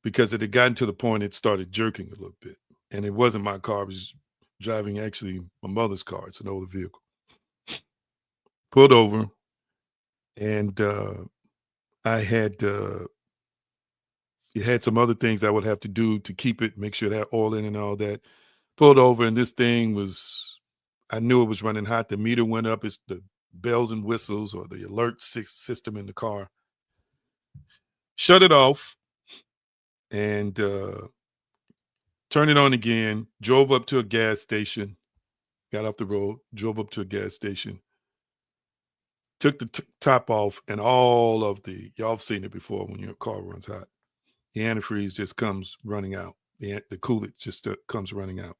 because it had gotten to the point it started jerking a little bit. And it wasn't my car, I was driving actually my mother's car. It's an older vehicle. Pulled over, and I had it had some other things I would have to do to keep it, make sure that oil in and all that. Pulled over, and this thing was, I knew it was running hot. The meter went up. It's the bells and whistles or the alert system in the car. Shut it off and turned it on again. Drove up to a gas station. Got off the road. Drove up to a gas station. Took the top off, and all of the, y'all have seen it before when your car runs hot. The antifreeze just comes running out. The coolant just comes running out.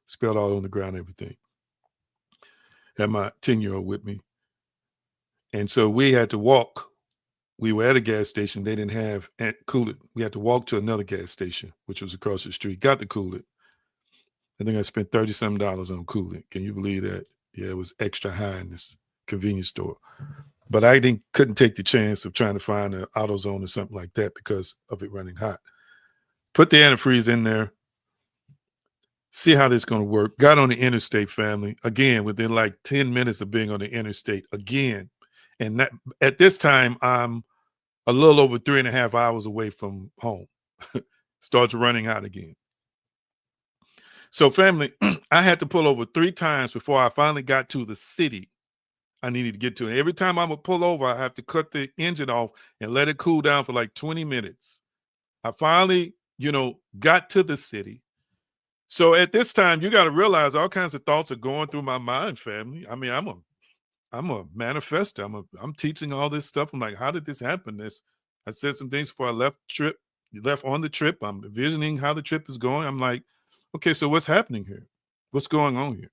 Spilled all on the ground, everything. Had my 10-year-old with me. And so we had to walk. We were at a gas station. They didn't have coolant. We had to walk to another gas station, which was across the street. Got the coolant. I think I spent $30-some on coolant. Can you believe that? Yeah, it was extra high in this convenience store. But I couldn't take the chance of trying to find an AutoZone or something like that because of it running hot. Put the antifreeze in there. See how this is going to work. Got on the interstate, family. Again, within like 10 minutes of being on the interstate again. And that, at this time, I'm a little over 3.5 hours away from home. Starts running out again. So, family, I had to pull over 3 times before I finally got to the city I needed to get to. And every time I would pull over, I have to cut the engine off and let it cool down for like 20 minutes. I finally, got to the city. So at this time, you got to realize all kinds of thoughts are going through my mind, family. I mean, I'm a manifester. I'm teaching all this stuff. I'm like, how did this happen? I said some things before I left on the trip. I'm envisioning how the trip is going. I'm like, okay, so what's happening here? What's going on here?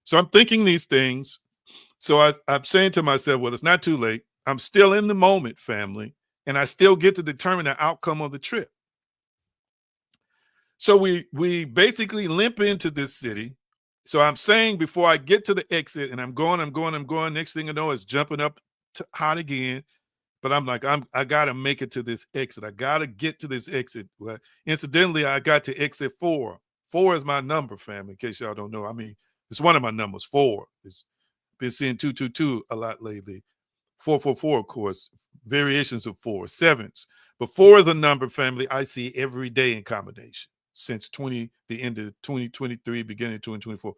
So I'm thinking these things. So I'm saying to myself, well, it's not too late. I'm still in the moment, family, and I still get to determine the outcome of the trip. So we basically limp into this city. So I'm saying before I get to the exit, and I'm going. Next thing I know, it's jumping up hot again. But I'm like, I gotta make it to this exit. I gotta get to this exit. Well, incidentally, I got to exit 4. 4 is my number, family. In case y'all don't know, I mean, it's one of my numbers. 4. It's been seeing 222 a lot lately. 444, of course, variations of 4, 7s. But 4 is a number, family, I see every day in combination since the end of 2023, beginning of 2024.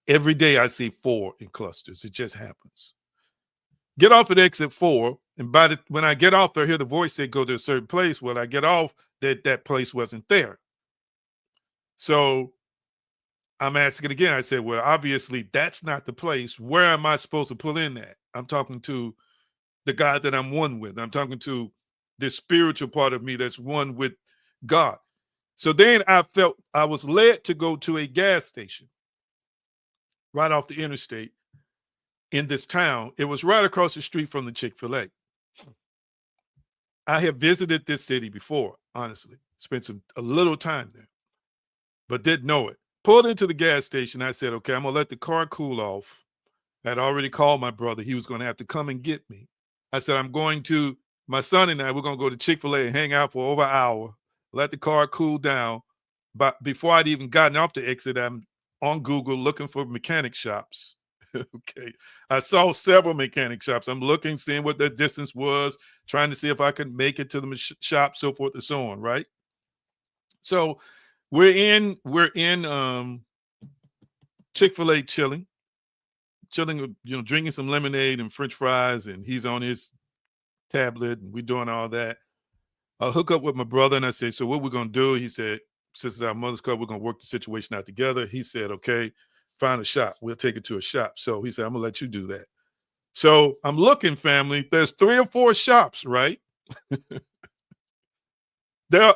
Every day I see 4 in clusters. It just happens. Get off at exit 4, and when I get off, I hear the voice say, go to a certain place. Well, I get off, that place wasn't there. So I'm asking again. I said, well, obviously that's not the place. Where am I supposed to pull in at? I'm talking to the God that I'm one with. I'm talking to this spiritual part of me that's one with God. So then I felt I was led to go to a gas station right off the interstate in this town. It was right across the street from the Chick-fil-A. I have visited this city before, honestly. Spent a little time there, but didn't know it. Pulled into the gas station. I said, okay, I'm going to let the car cool off. I had already called my brother. He was going to have to come and get me. I said, my son and I, we're going to go to Chick-fil-A and hang out for over an hour, let the car cool down. But before I'd even gotten off the exit, I'm on Google looking for mechanic shops. Okay. I saw several mechanic shops. I'm looking, seeing what the distance was, trying to see if I could make it to the shop, so forth and so on, right? So we're in Chick-fil-A chilling, drinking some lemonade and French fries, and he's on his tablet, and we're doing all that. I hook up with my brother, and I said, so what we're going to do? He said, since it's our mother's car, we're going to work the situation out together. He said, okay, find a shop. We'll take it to a shop. So he said, I'm going to let you do that. So I'm looking, family. There's 3 or 4 shops, right? They're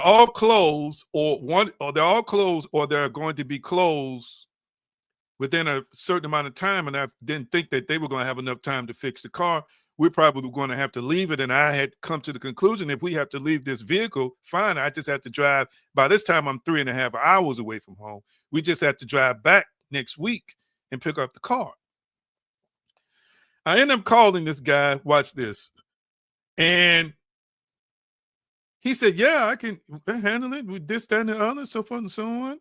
all closed, or they're all closed, or they're going to be closed within a certain amount of time. And I didn't think that they were going to have enough time to fix the car. We're probably going to have to leave it. And I had come to the conclusion, if we have to leave this vehicle, fine, I just have to drive. By this time, I'm 3.5 hours away from home. We just have to drive back next week and pick up the car. I end up calling this guy, watch this. And he said, yeah, I can handle it with this, that, and the other, so forth and so on.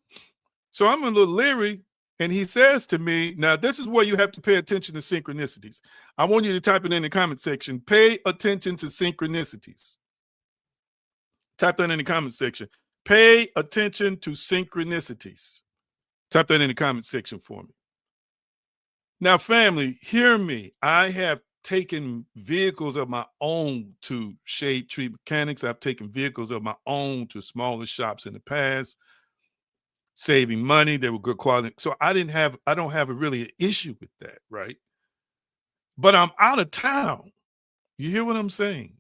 So I'm a little leery. And he says to me, now this is where you have to pay attention to synchronicities. I want you to type it in the comment section. Pay attention to synchronicities. Type that in the comment section. Pay attention to synchronicities. Type that in the comment section for me. Now, family, hear me. I have taken vehicles of my own to shade tree mechanics. I've taken vehicles of my own to smaller shops in the past, saving money. They were good quality. So I don't have a really an issue with that, right? But I'm out of town. You hear what I'm saying?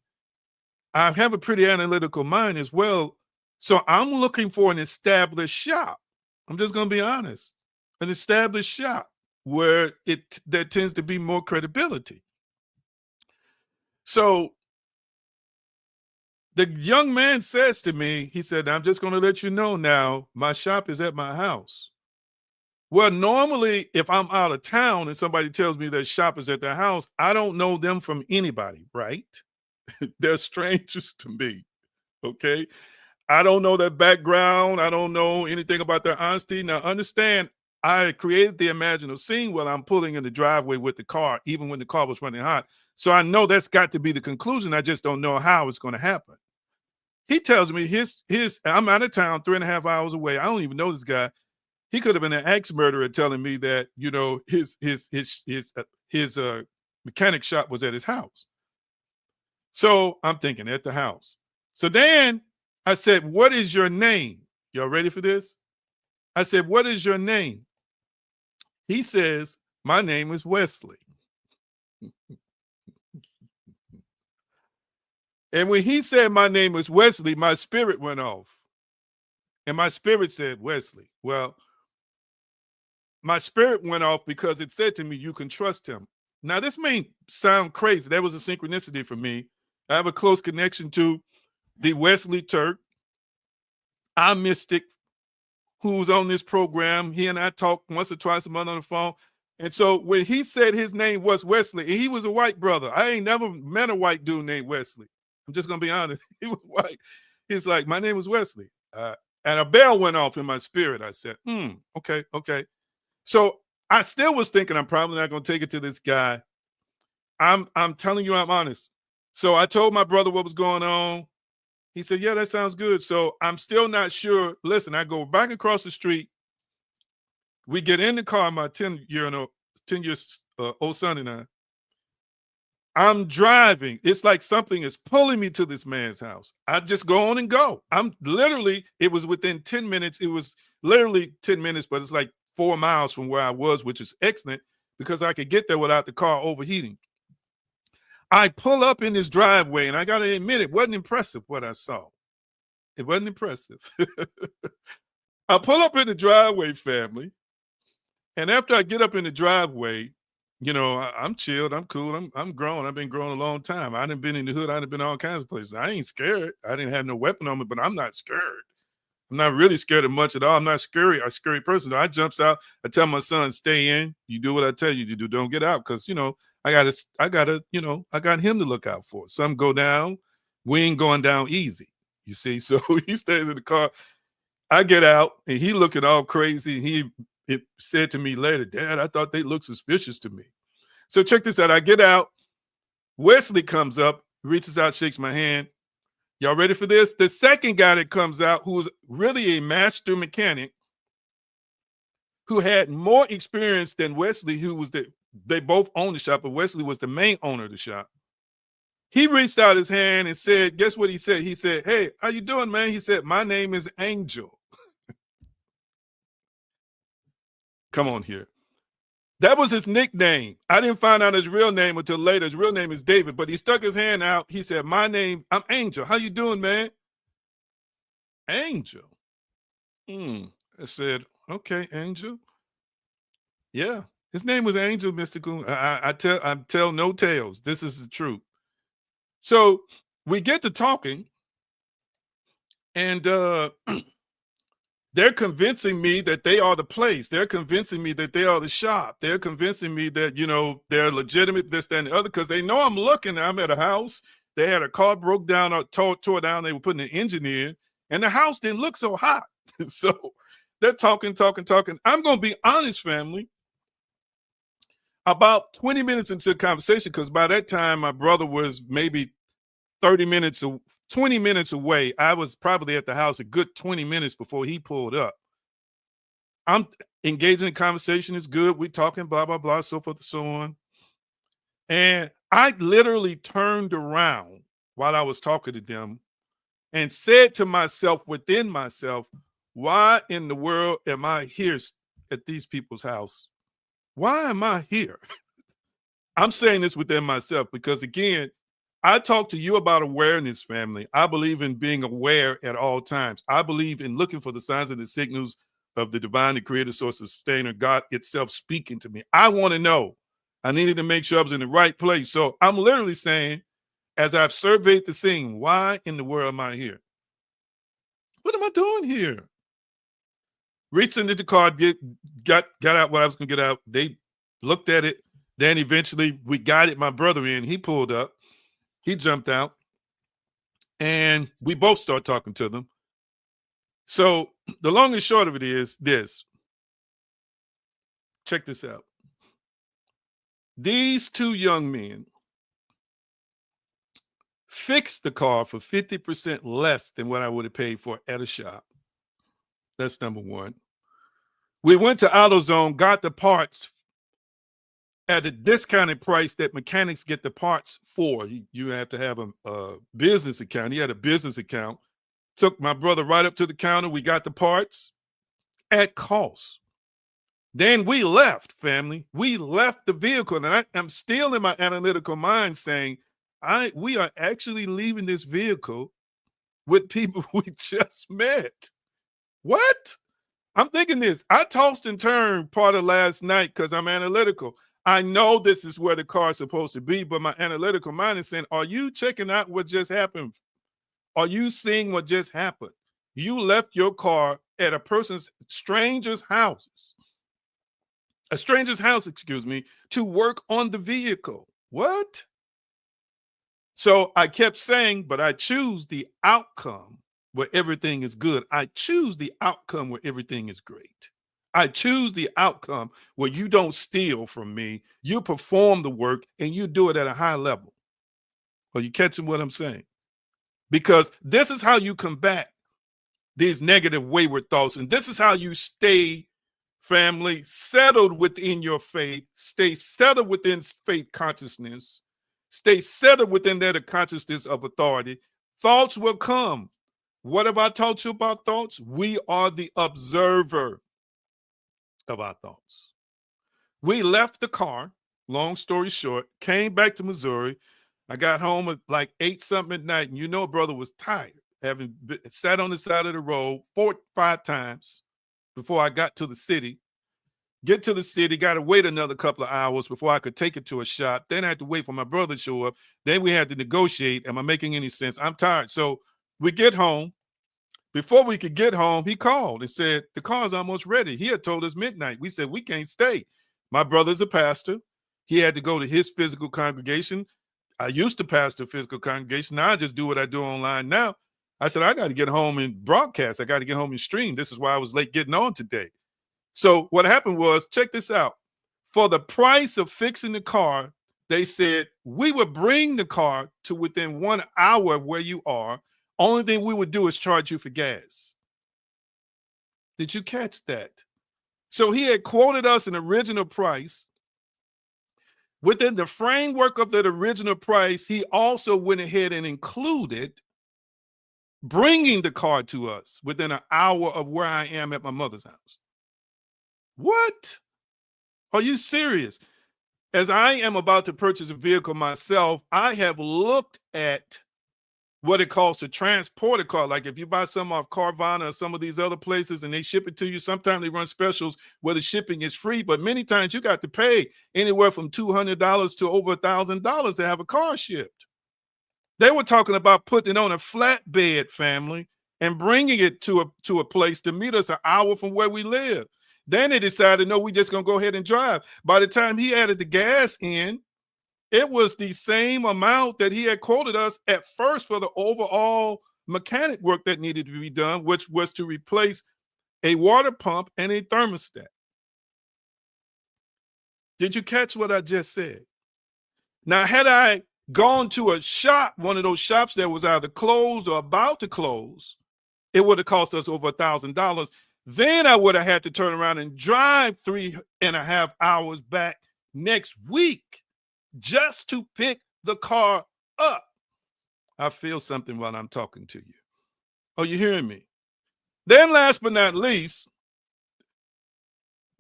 I have a pretty analytical mind as well. So I'm looking for an established shop. I'm just going to be honest. An established shop where there tends to be more credibility. So the young man says to me, he said, I'm just going to let you know now, my shop is at my house. Well, normally, if I'm out of town and somebody tells me their shop is at their house, I don't know them from anybody, right? They're strangers to me, okay? I don't know their background. I don't know anything about their honesty. Now, understand, I created the imaginal scene while I'm pulling in the driveway with the car, even when the car was running hot. So I know that's got to be the conclusion. I just don't know how it's going to happen. He tells me I'm out of town, 3.5 hours away. I don't even know this guy. He could have been an axe murderer telling me that, you know, his mechanic shop was at his house. So I'm thinking at the house. So then I said, what is your name? Y'all ready for this? I said, what is your name? He says, my name is Wesley. And when he said my name was Wesley, my spirit went off. And my spirit said, Wesley. Well, my spirit went off because it said to me, you can trust him. Now, this may sound crazy. That was a synchronicity for me. I have a close connection to the Wesley Turk, our mystic, who's on this program. He and I talk once or twice a month on the phone. And so when he said his name was Wesley, and he was a white brother, I ain't never met a white dude named Wesley. I'm just going to be honest. He was white. He's like, my name was Wesley. And a bell went off in my spirit. I said, okay. So I still was thinking I'm probably not going to take it to this guy. I'm telling you, I'm honest. So I told my brother what was going on. He said, yeah, that sounds good. So I'm still not sure. Listen, I go back across the street. We get in the car, my 10-year-old son and I. I'm driving. It's like something is pulling me to this man's house. I just go on and go. It was within 10 minutes. It was literally 10 minutes, but it's like 4 miles from where I was, which is excellent because I could get there without the car overheating. I pull up in this driveway, and I got to admit, it wasn't impressive what I saw. It wasn't impressive. I pull up in the driveway, family, and after I get up in the driveway, you know, I'm chilled. I'm cool. I'm grown. I've been grown a long time. I done been in the hood. I done been all kinds of places. I ain't scared. I didn't have no weapon on me, but I'm not scared. I'm not really scared of much at all. I'm not scary. A scary person. I jumps out. I tell my son, stay in. You do what I tell you to do. Don't get out. Because, you know, I got him to look out for. Some go down. We ain't going down easy. You see? So he stays in the car. I get out and he looking all crazy. It said to me later, Dad, I thought they looked suspicious to me. So check this out. I get out. Wesley comes up, reaches out, shakes my hand. Y'all ready for this? The second guy that comes out, who was really a master mechanic, who had more experience than Wesley, they both owned the shop, but Wesley was the main owner of the shop. He reached out his hand and said, guess what he said? He said, hey, how you doing, man? He said, my name is Angel. Come on here. That was his nickname. I didn't find out his real name until later. His real name is David, but he stuck his hand out. He said, my name, I'm Angel. How you doing, man? Angel. I said, okay, Angel. Yeah. His name was Angel Mystical. I tell no tales. This is the truth. So we get to talking, and they're convincing me that they are the place. They're convincing me that they are the shop. They're convincing me that, you know, they're legitimate, this, that, and the other, because they know I'm looking. I'm at a house. They had a car broke down or tore down. They were putting an engine in, and the house didn't look so hot. So they're talking. I'm going to be honest, family. About 20 minutes into the conversation, because by that time, my brother was maybe 20 minutes away. I was probably at the house a good 20 minutes before he pulled up. I'm engaging in conversation. It's good. We're talking, blah, blah, blah, so forth and so on. And I literally turned around while I was talking to them and said to myself, within myself, why in the world am I here at these people's house? Why am I here? I'm saying this within myself because, again, I talk to you about awareness, family. I believe in being aware at all times. I believe in looking for the signs and the signals of the divine, the creator, source, and sustainer, God itself speaking to me. I want to know. I needed to make sure I was in the right place. So I'm literally saying, as I've surveyed the scene, why in the world am I here? What am I doing here? Reached into the car, got out what I was going to get out. They looked at it. Then eventually we guided my brother in. He pulled up. He jumped out. And we both start talking to them. So the long and short of it is this. Check this out. These two young men fixed the car for 50% less than what I would have paid for at a shop. That's number one. We went to AutoZone, got the parts at a discounted price that mechanics get the parts for. You have to have a business account. He had a business account. Took my brother right up to the counter. We got the parts at cost. Then we left, family. We left the vehicle. And I'm still in my analytical mind saying, we are actually leaving this vehicle with people we just met. What? I'm thinking this. I tossed and turned part of last night because I'm analytical. I know this is where the car is supposed to be, but my analytical mind is saying, are you checking out what just happened? Are you seeing what just happened? You left your car at a stranger's house, excuse me, to work on the vehicle. What? So I kept saying, but I choose the outcome where everything is good. I choose the outcome where everything is great. I choose the outcome where you don't steal from me. You perform the work and you do it at a high level. Are you catching what I'm saying? Because this is how you combat these negative wayward thoughts. And this is how you stay, family, settled within your faith, stay settled within faith consciousness, stay settled within that consciousness of authority. Thoughts will come. What have I taught you about thoughts? We are the observer of our thoughts. We left the car, long story short, came back to Missouri. I got home at like 8 something at night, and you know, brother was tired, having sat on the side of the road 4 or 5 times before I got to the city. Get to the city, got to wait another couple of hours before I could take it to a shop. Then I had to wait for my brother to show up. Then we had to negotiate. Am I making any sense? I'm tired. So we get home. Before we could get home, he called and said, the car's almost ready. He had told us midnight. We said, we can't stay. My brother's a pastor. He had to go to his physical congregation. I used to pastor a physical congregation. Now I just do what I do online now. I said, I got to get home and broadcast. I got to get home and stream. This is why I was late getting on today. So what happened was, check this out. For the price of fixing the car, they said, we would bring the car to within 1 hour of where you are. Only thing we would do is charge you for gas. Did you catch that? So he had quoted us an original price. Within the framework of that original price, he also went ahead and included bringing the car to us within an hour of where I am at my mother's house. What? Are you serious? As I am about to purchase a vehicle myself, I have looked at what it costs to transport a car. Like if you buy some off Carvana or some of these other places and they ship it to you, sometimes they run specials where the shipping is free, but many times you got to pay anywhere from $200 to over $1,000 to have a car shipped. They were talking about putting it on a flatbed, family, and bringing it to a place to meet us an hour from where we live. Then they decided, no, we just gonna go ahead and drive. By the time he added the gas in, it was the same amount that he had quoted us at first for the overall mechanic work that needed to be done, which was to replace a water pump and a thermostat. Did you catch what I just said? Now, had I gone to a shop, one of those shops that was either closed or about to close, it would have cost us over $1,000. Then I would have had to turn around and drive 3.5 hours back next week just to pick the car up. I feel something while I'm talking to you. Are you hearing me? Then last but not least,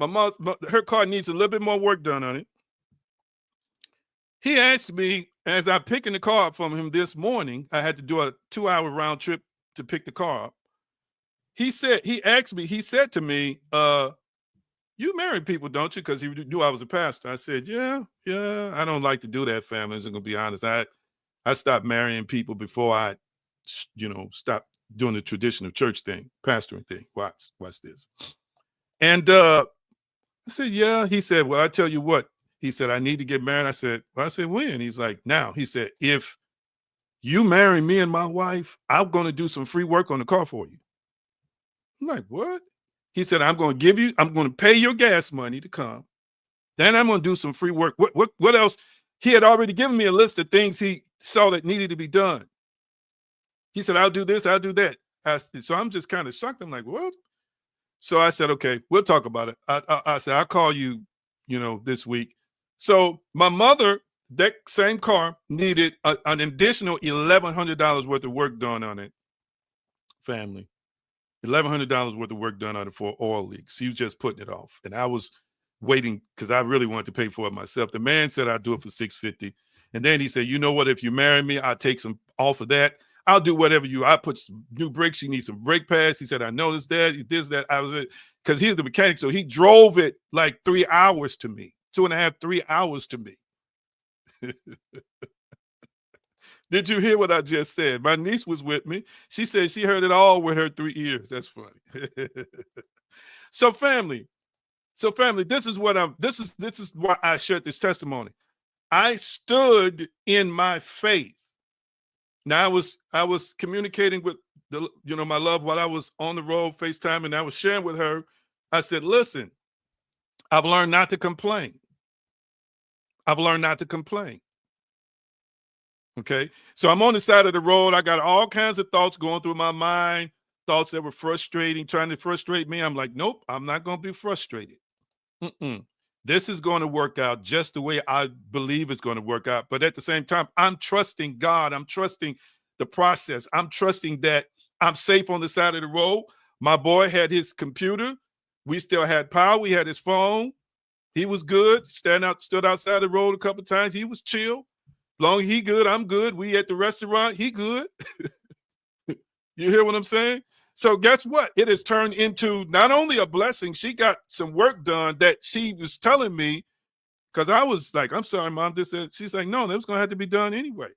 her car needs a little bit more work done on it. He asked me, as I'm picking the car up from him this morning, I had to do a 2-hour round trip to pick the car up. He said to me, you marry people, don't you? Because he knew I was a pastor. I said, yeah, I don't like to do that, family. I'm gonna be honest. I stopped marrying people before I, stopped doing the traditional church thing, pastoring thing. Watch this. And I said, yeah. He said, well, I tell you what. He said, I need to get married. I said, when? He's like, now. He said, if you marry me and my wife, I'm going to do some free work on the car for you. I'm like, what? He said, I'm going to pay your gas money to come. Then I'm going to do some free work. What else? He had already given me a list of things he saw that needed to be done. He said, I'll do this, I'll do that. So I'm just kind of shocked. I'm like, what? So I said, okay, we'll talk about it. I said, I'll call you, this week. So my mother, that same car needed an additional $1,100 worth of work done on it, family. $1,100 worth of work done on it for oil leaks. She was just putting it off. And I was waiting because I really wanted to pay for it myself. The man said I'd do it for $650. And then he said, you know what, if you marry me, I'll take some off of that. I'll do whatever I put some new brakes. You need some brake pads. He said, I noticed that. That. I was it. Because he's the mechanic. So he drove it like 3 hours to me, 2.5, 3 hours to me. Did you hear what I just said? My niece was with me. She said she heard it all with her 3 ears. That's funny. So family, this is why I shared this testimony. I stood in my faith. Now I was communicating with my love while I was on the road, FaceTime, and I was sharing with her. I said, listen, I've learned not to complain. I've learned not to complain. Okay. So I'm on the side of the road. I got all kinds of thoughts going through my mind, thoughts that were frustrating, trying to frustrate me. I'm like, nope, I'm not going to be frustrated. This is going to work out just the way I believe it's going to work out. But at the same time, I'm trusting God. I'm trusting the process. I'm trusting that I'm safe on the side of the road. My boy had his computer. We still had power. We had his phone. He was good. Stood outside the road a couple of times. He was chill. Long as he good, I'm good. We at the restaurant, he good. You hear what I'm saying? So guess what? It has turned into not only a blessing, she got some work done that she was telling me, because I was like, I'm sorry, Mom, this is, she's like, no, that was going to have to be done anyway.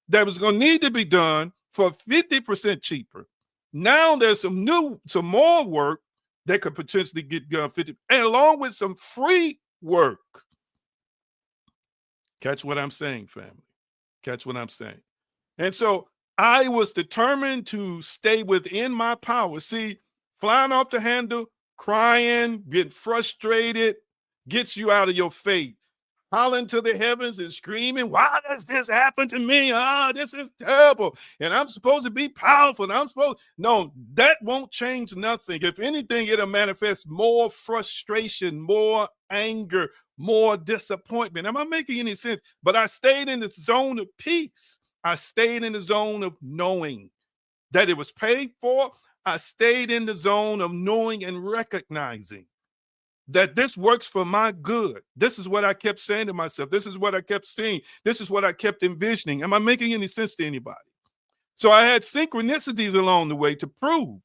That was going to need to be done for 50% cheaper. Now there's some more work that could potentially get done 50, and along with some free work. Catch what I'm saying, family. Catch what I'm saying. And so I was determined to stay within my power. See, flying off the handle, crying, getting frustrated, gets you out of your faith. hollering to the heavens and screaming, why does this happen to me? Ah, this is terrible. And I'm supposed to be powerful. And I'm supposed, no, that won't change nothing. If anything, it'll manifest more frustration, more anger, more disappointment. Am I making any sense? But I stayed in the zone of peace. I stayed in the zone of knowing that it was paid for. I stayed in the zone of knowing and recognizing that this works for my good. This is what I kept saying to myself. This is what I kept seeing. This is what I kept envisioning. Am I making any sense to anybody? So I had synchronicities along the way to prove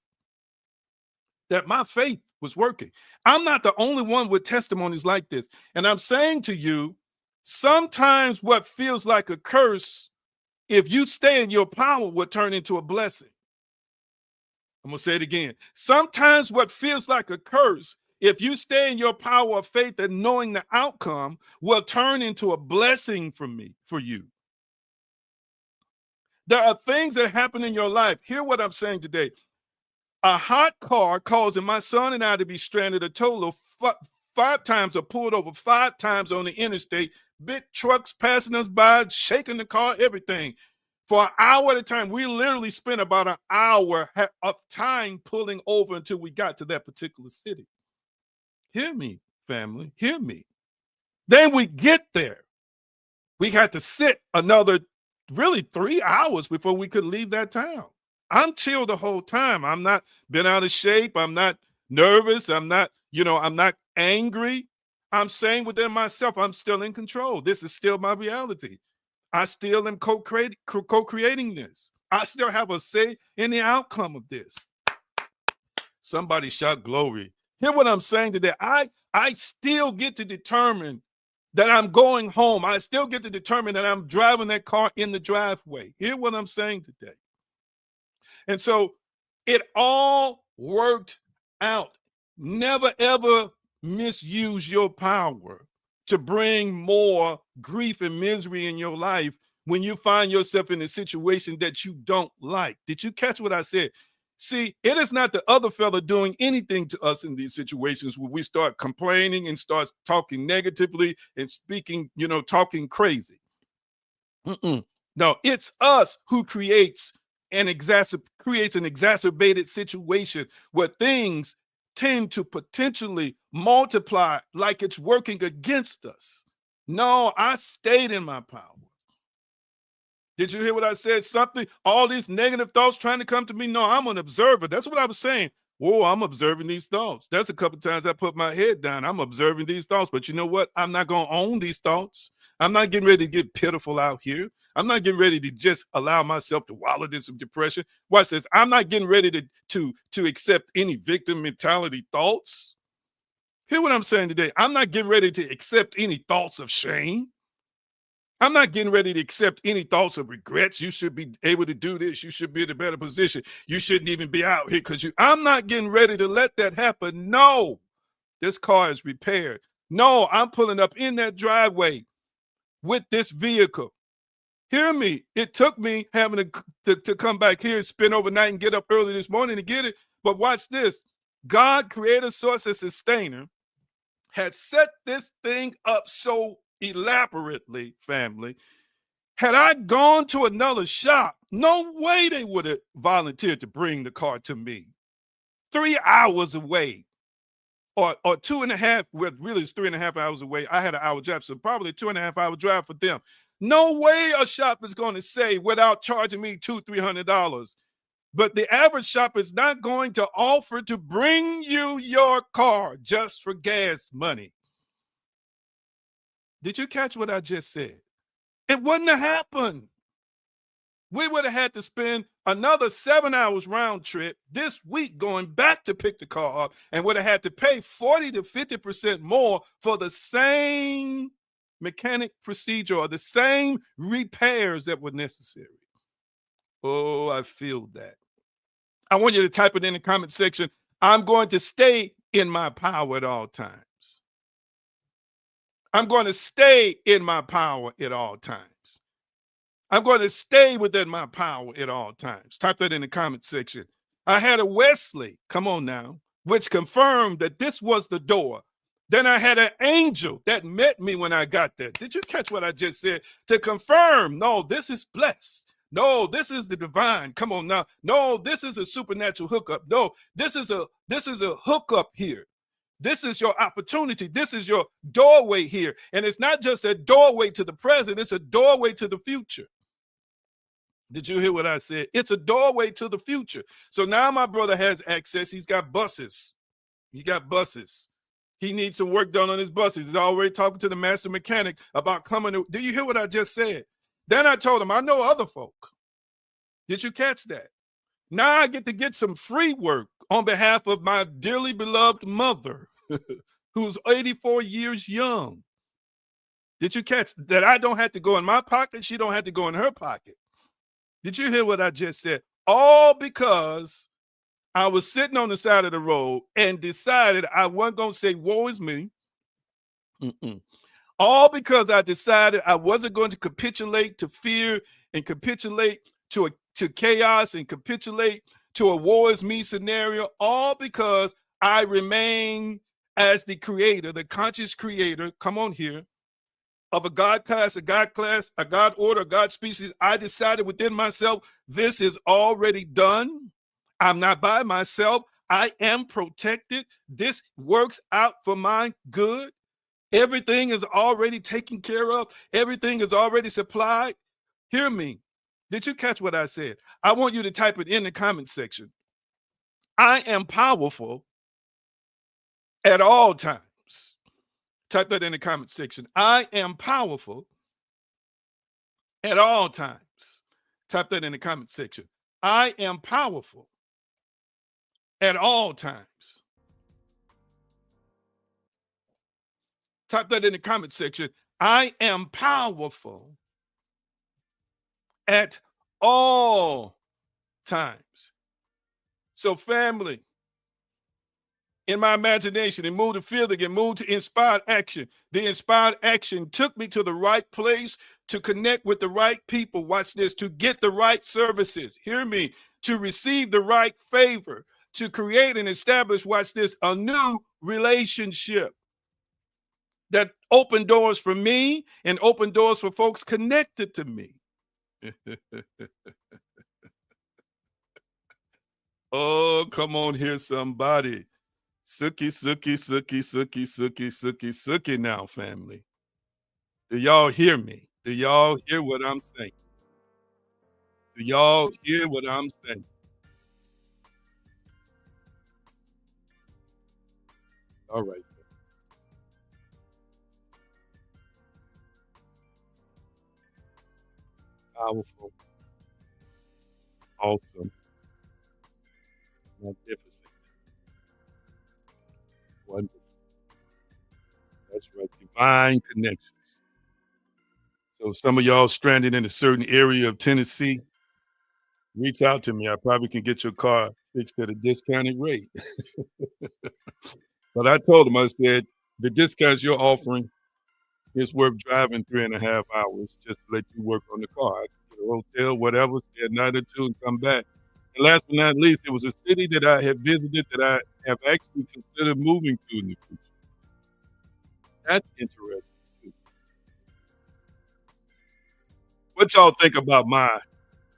that my faith was working. I'm not the only one with testimonies like this. And I'm saying to you, sometimes what feels like a curse, if you stay in your power, will turn into a blessing. I'm going to say it again. Sometimes what feels like a curse, if you stay in your power of faith and knowing the outcome, will turn into a blessing for you. There are things that happen in your life. Hear what I'm saying today. A hot car causing my son and I to be stranded a total of 5 times or pulled over 5 times on the interstate. Big trucks passing us by, shaking the car, everything. For an hour at a time, we literally spent about an hour of time pulling over until we got to that particular city. Hear me, family, hear me. Then we get there. We had to sit another really 3 hours before we could leave that town. I'm chill the whole time. I'm not been out of shape. I'm not nervous. I'm not angry. I'm saying within myself, I'm still in control. This is still my reality. I still am co-creating this. I still have a say in the outcome of this. Somebody shout glory. Hear what I'm saying today. I still get to determine that I'm going home. I still get to determine that I'm driving that car in the driveway. Hear what I'm saying today. And so it all worked out. Never, ever misuse your power to bring more grief and misery in your life when you find yourself in a situation that you don't like. Did you catch what I said? See, it is not the other fella doing anything to us in these situations where we start complaining and start talking negatively and speaking, talking crazy. No, it's us who creates an exacerbated situation where things tend to potentially multiply like it's working against us. No, I stayed in my power. Did you hear what I said? Something, all these negative thoughts trying to come to me. No, I'm an observer. That's what I was saying. Whoa, I'm observing these thoughts. That's a couple of times I put my head down. I'm observing these thoughts. But you know what? I'm not going to own these thoughts. I'm not getting ready to get pitiful out here. I'm not getting ready to just allow myself to wallow in some depression. Watch this. I'm not getting ready to accept any victim mentality thoughts. Hear what I'm saying today. I'm not getting ready to accept any thoughts of shame. I'm not getting ready to accept any thoughts of regrets. You should be able to do this. You should be in a better position. You shouldn't even be out here because I'm not getting ready to let that happen. No, this car is repaired. No, I'm pulling up in that driveway with this vehicle. Hear me. It took me having to come back here and spend overnight and get up early this morning to get it. But watch this. God, creator, source, and sustainer, had set this thing up so elaborately, family. Had I gone to another shop, no way they would have volunteered to bring the car to me. 3 hours away, or 2.5, well, really it's 3.5 hours away. I had an hour drive, so probably a 2.5 hour drive for them. No way a shop is going to say without charging me $200-300. But the average shop is not going to offer to bring you your car just for gas money. Did you catch what I just said? It wouldn't have happened. We would have had to spend another 7 hours round trip this week going back to pick the car up and would have had to pay 40 to 50% more for the same mechanic procedure or the same repairs that were necessary. Oh, I feel that. I want you to type it in the comment section. I'm going to stay in my power at all times. I'm going to stay in my power at all times. I'm going to stay within my power at all times. Type that in the comment section. I had a Wesley, come on now, which confirmed that this was the door. Then I had an angel that met me when I got there. Did you catch what I just said? To confirm, no, this is blessed. No, this is the divine. Come on now. No, this is a supernatural hookup. No, this is a hookup here. This is your opportunity. This is your doorway here. And it's not just a doorway to the present, it's a doorway to the future. Did you hear what I said? It's a doorway to the future. So now my brother has access. He's got buses. He got buses. He needs some work done on his buses. He's already talking to the master mechanic about coming to. Do you hear what I just said? Then I told him, I know other folk. Did you catch that? Now I get some free work on behalf of my dearly beloved mother, who's 84 years young. Did you catch that? I don't have to go in my pocket. She don't have to go in her pocket. Did you hear what I just said? All because I was sitting on the side of the road and decided I wasn't going to say, woe is me. Mm-mm. All because I decided I wasn't going to capitulate to fear and capitulate to chaos and capitulate to a woe is me scenario. All because I remain as the creator, the conscious creator, come on here, of a God class, a God order, a God species. I decided within myself, this is already done. I'm not by myself. I am protected. This works out for my good. Everything is already taken care of. Everything is already supplied. Hear me. Did you catch what I said? I want you to type it in the comment section. I am powerful at all times. Type that in the comment section. I am powerful at all times. Type that in the comment section. I am powerful at all times. Type that in the comment section. I am powerful at all times. So, family, in my imagination, it moved to feeling, it moved to inspired action. The inspired action took me to the right place to connect with the right people. Watch this, to get the right services. Hear me, to receive the right favor, to create and establish, watch this, a new relationship that opened doors for me and opened doors for folks connected to me. Oh, come on here, somebody. Sookie, sookie, sookie, sookie, sookie, sookie, sookie now, family. Do y'all hear me? Do y'all hear what I'm saying? Do y'all hear what I'm saying? All right. Powerful, awesome, magnificent, wonderful. That's right. Divine connections. So some of y'all stranded in a certain area of Tennessee, reach out to me. I probably can get your car fixed at a discounted rate. But I told him, I said, the discounts you're offering is worth driving 3.5 hours just to let you work on the car. I could get a hotel, whatever, stay a night or two and come back. And last but not least, it was a city that I had visited that I have actually considered moving to in the future. That's interesting too. What y'all think about my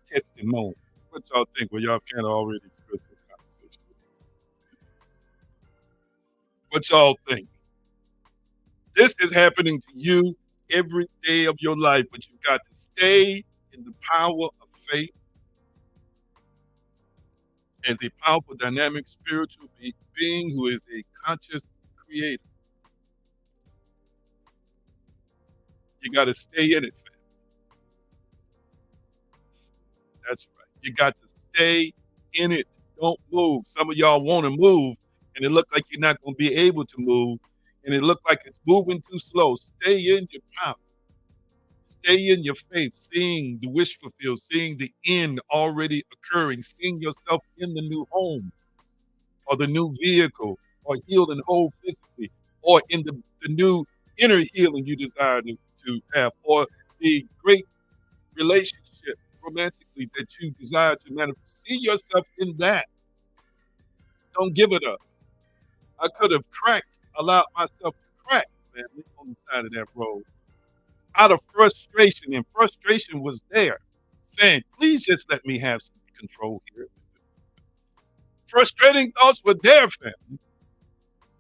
testimony? What y'all think? Well, y'all kind of already expressed the conversation. What y'all think? This is happening to you every day of your life, but you got to stay in the power of faith as a powerful, dynamic, spiritual being who is a conscious creator. You got to stay in it, fam. That's right. You got to stay in it. Don't move. Some of y'all want to move, and it look like you're not going to be able to move, and it look like it's moving too slow. Stay in your power. Stay in your faith, seeing the wish fulfilled, seeing the end already occurring, seeing yourself in the new home or the new vehicle or healed and whole physically or in the new inner healing you desire to have or the great relationship romantically that you desire to manifest. See yourself in that. Don't give it up. I could have cracked allowed myself to crack, family, on the side of that road out of frustration. And frustration was there saying, please just let me have some control here. Frustrating thoughts were there, family.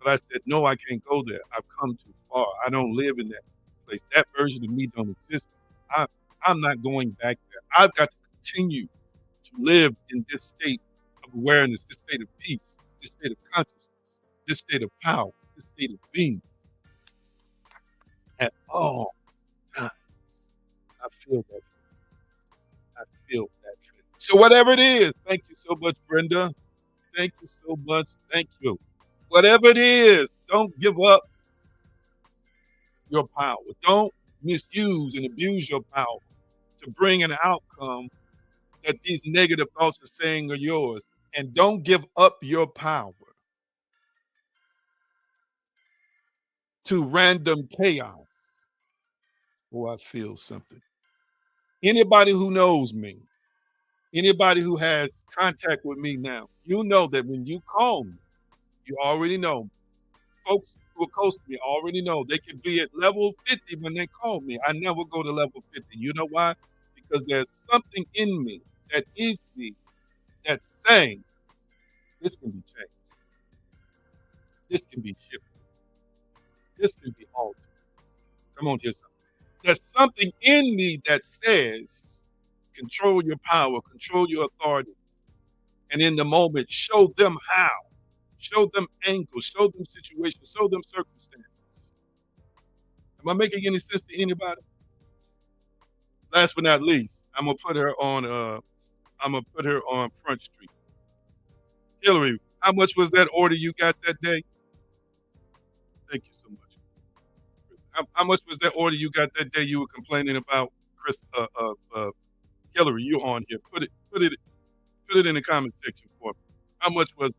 But I said, no, I can't go there. I've come too far. I don't live in that place. That version of me don't exist. I, I'm not going back there. I've got to continue to live in this state of awareness, this state of peace, this state of consciousness, this state of power, this state of being at all times. I feel that. I feel that. So whatever it is, thank you so much, Brenda. Thank you so much. Thank you. Whatever it is, don't give up your power. Don't misuse and abuse your power to bring an outcome that these negative thoughts are saying are yours. And don't give up your power to random chaos. Oh, I feel something. Anybody who knows me, anybody who has contact with me now, you know that when you call me, you already know. Folks who are close to me already know they could be at level 50 when they call me. I never go to level 50. You know why? Because there's something in me that is me that's saying this can be changed. This can be shifted. This can be altered. Come on, here's something. There's something in me that says control your power, control your authority, and in the moment, show them how. Show them angles, show them situations, show them circumstances. Am I making any sense to anybody? Last but not least, I'm gonna put her on Front Street. Hillary, how much was that order you got that day? Thank you so much. How much was that order you got that day you were complaining about, Chris? Hillary, you on here? Put it in the comment section for me. How much was it?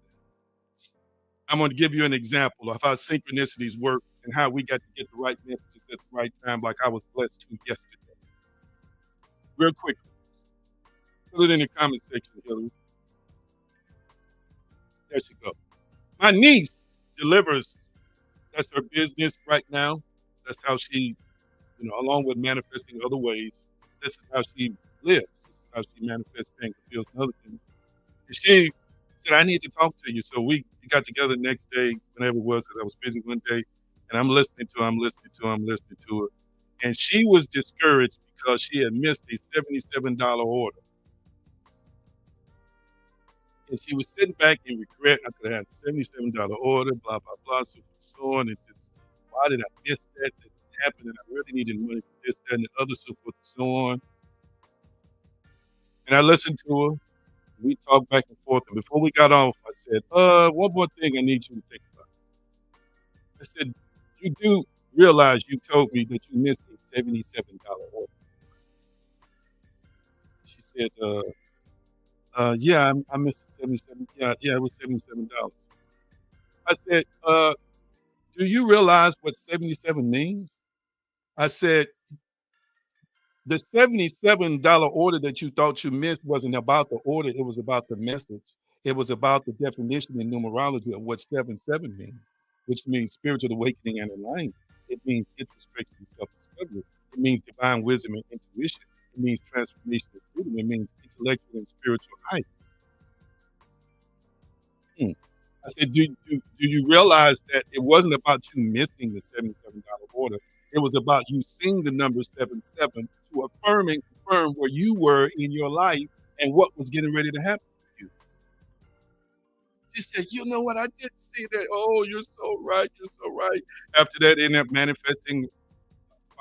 I'm going to give you an example of how synchronicities work and how we got to get the right messages at the right time, like I was blessed to yesterday. Real quickly, put it in the comment section, Hillary. There she go. My niece delivers. That's her business right now. That's how she, along with manifesting other ways, this is how she lives. This is how she manifests paying for bills and other things. And she said, I need to talk to you. So we got together the next day, whenever it was, because I was busy one day. And I'm listening to her. And she was discouraged because she had missed a $77 order. And she was sitting back in regret. I could have had a $77 order, blah, blah, blah, so forth and so on. And just, why did I miss that? That happened, and I really needed money for this, that, and the other, so forth and so on. And I listened to her. We talked back and forth. And before we got off, I said, one more thing I need you to think about. I said, you do realize you told me that you missed a $77 order. She said, yeah, I missed 77. Yeah, it was $77. I said, do you realize what 77 means? I said, the $77 order that you thought you missed wasn't about the order, it was about the message. It was about the definition and numerology of what 77 means, which means spiritual awakening and alignment. It means introspection and self-discovery. It means divine wisdom and intuition. It means transformation and freedom. It means intellectual and spiritual heights. I said, do you realize that it wasn't about you missing the $77 order? It was about you seeing the number 77 to affirm and confirm where you were in your life and what was getting ready to happen to you. She said, you know what? I did see that. Oh, you're so right. You're so right. After that, ended up manifesting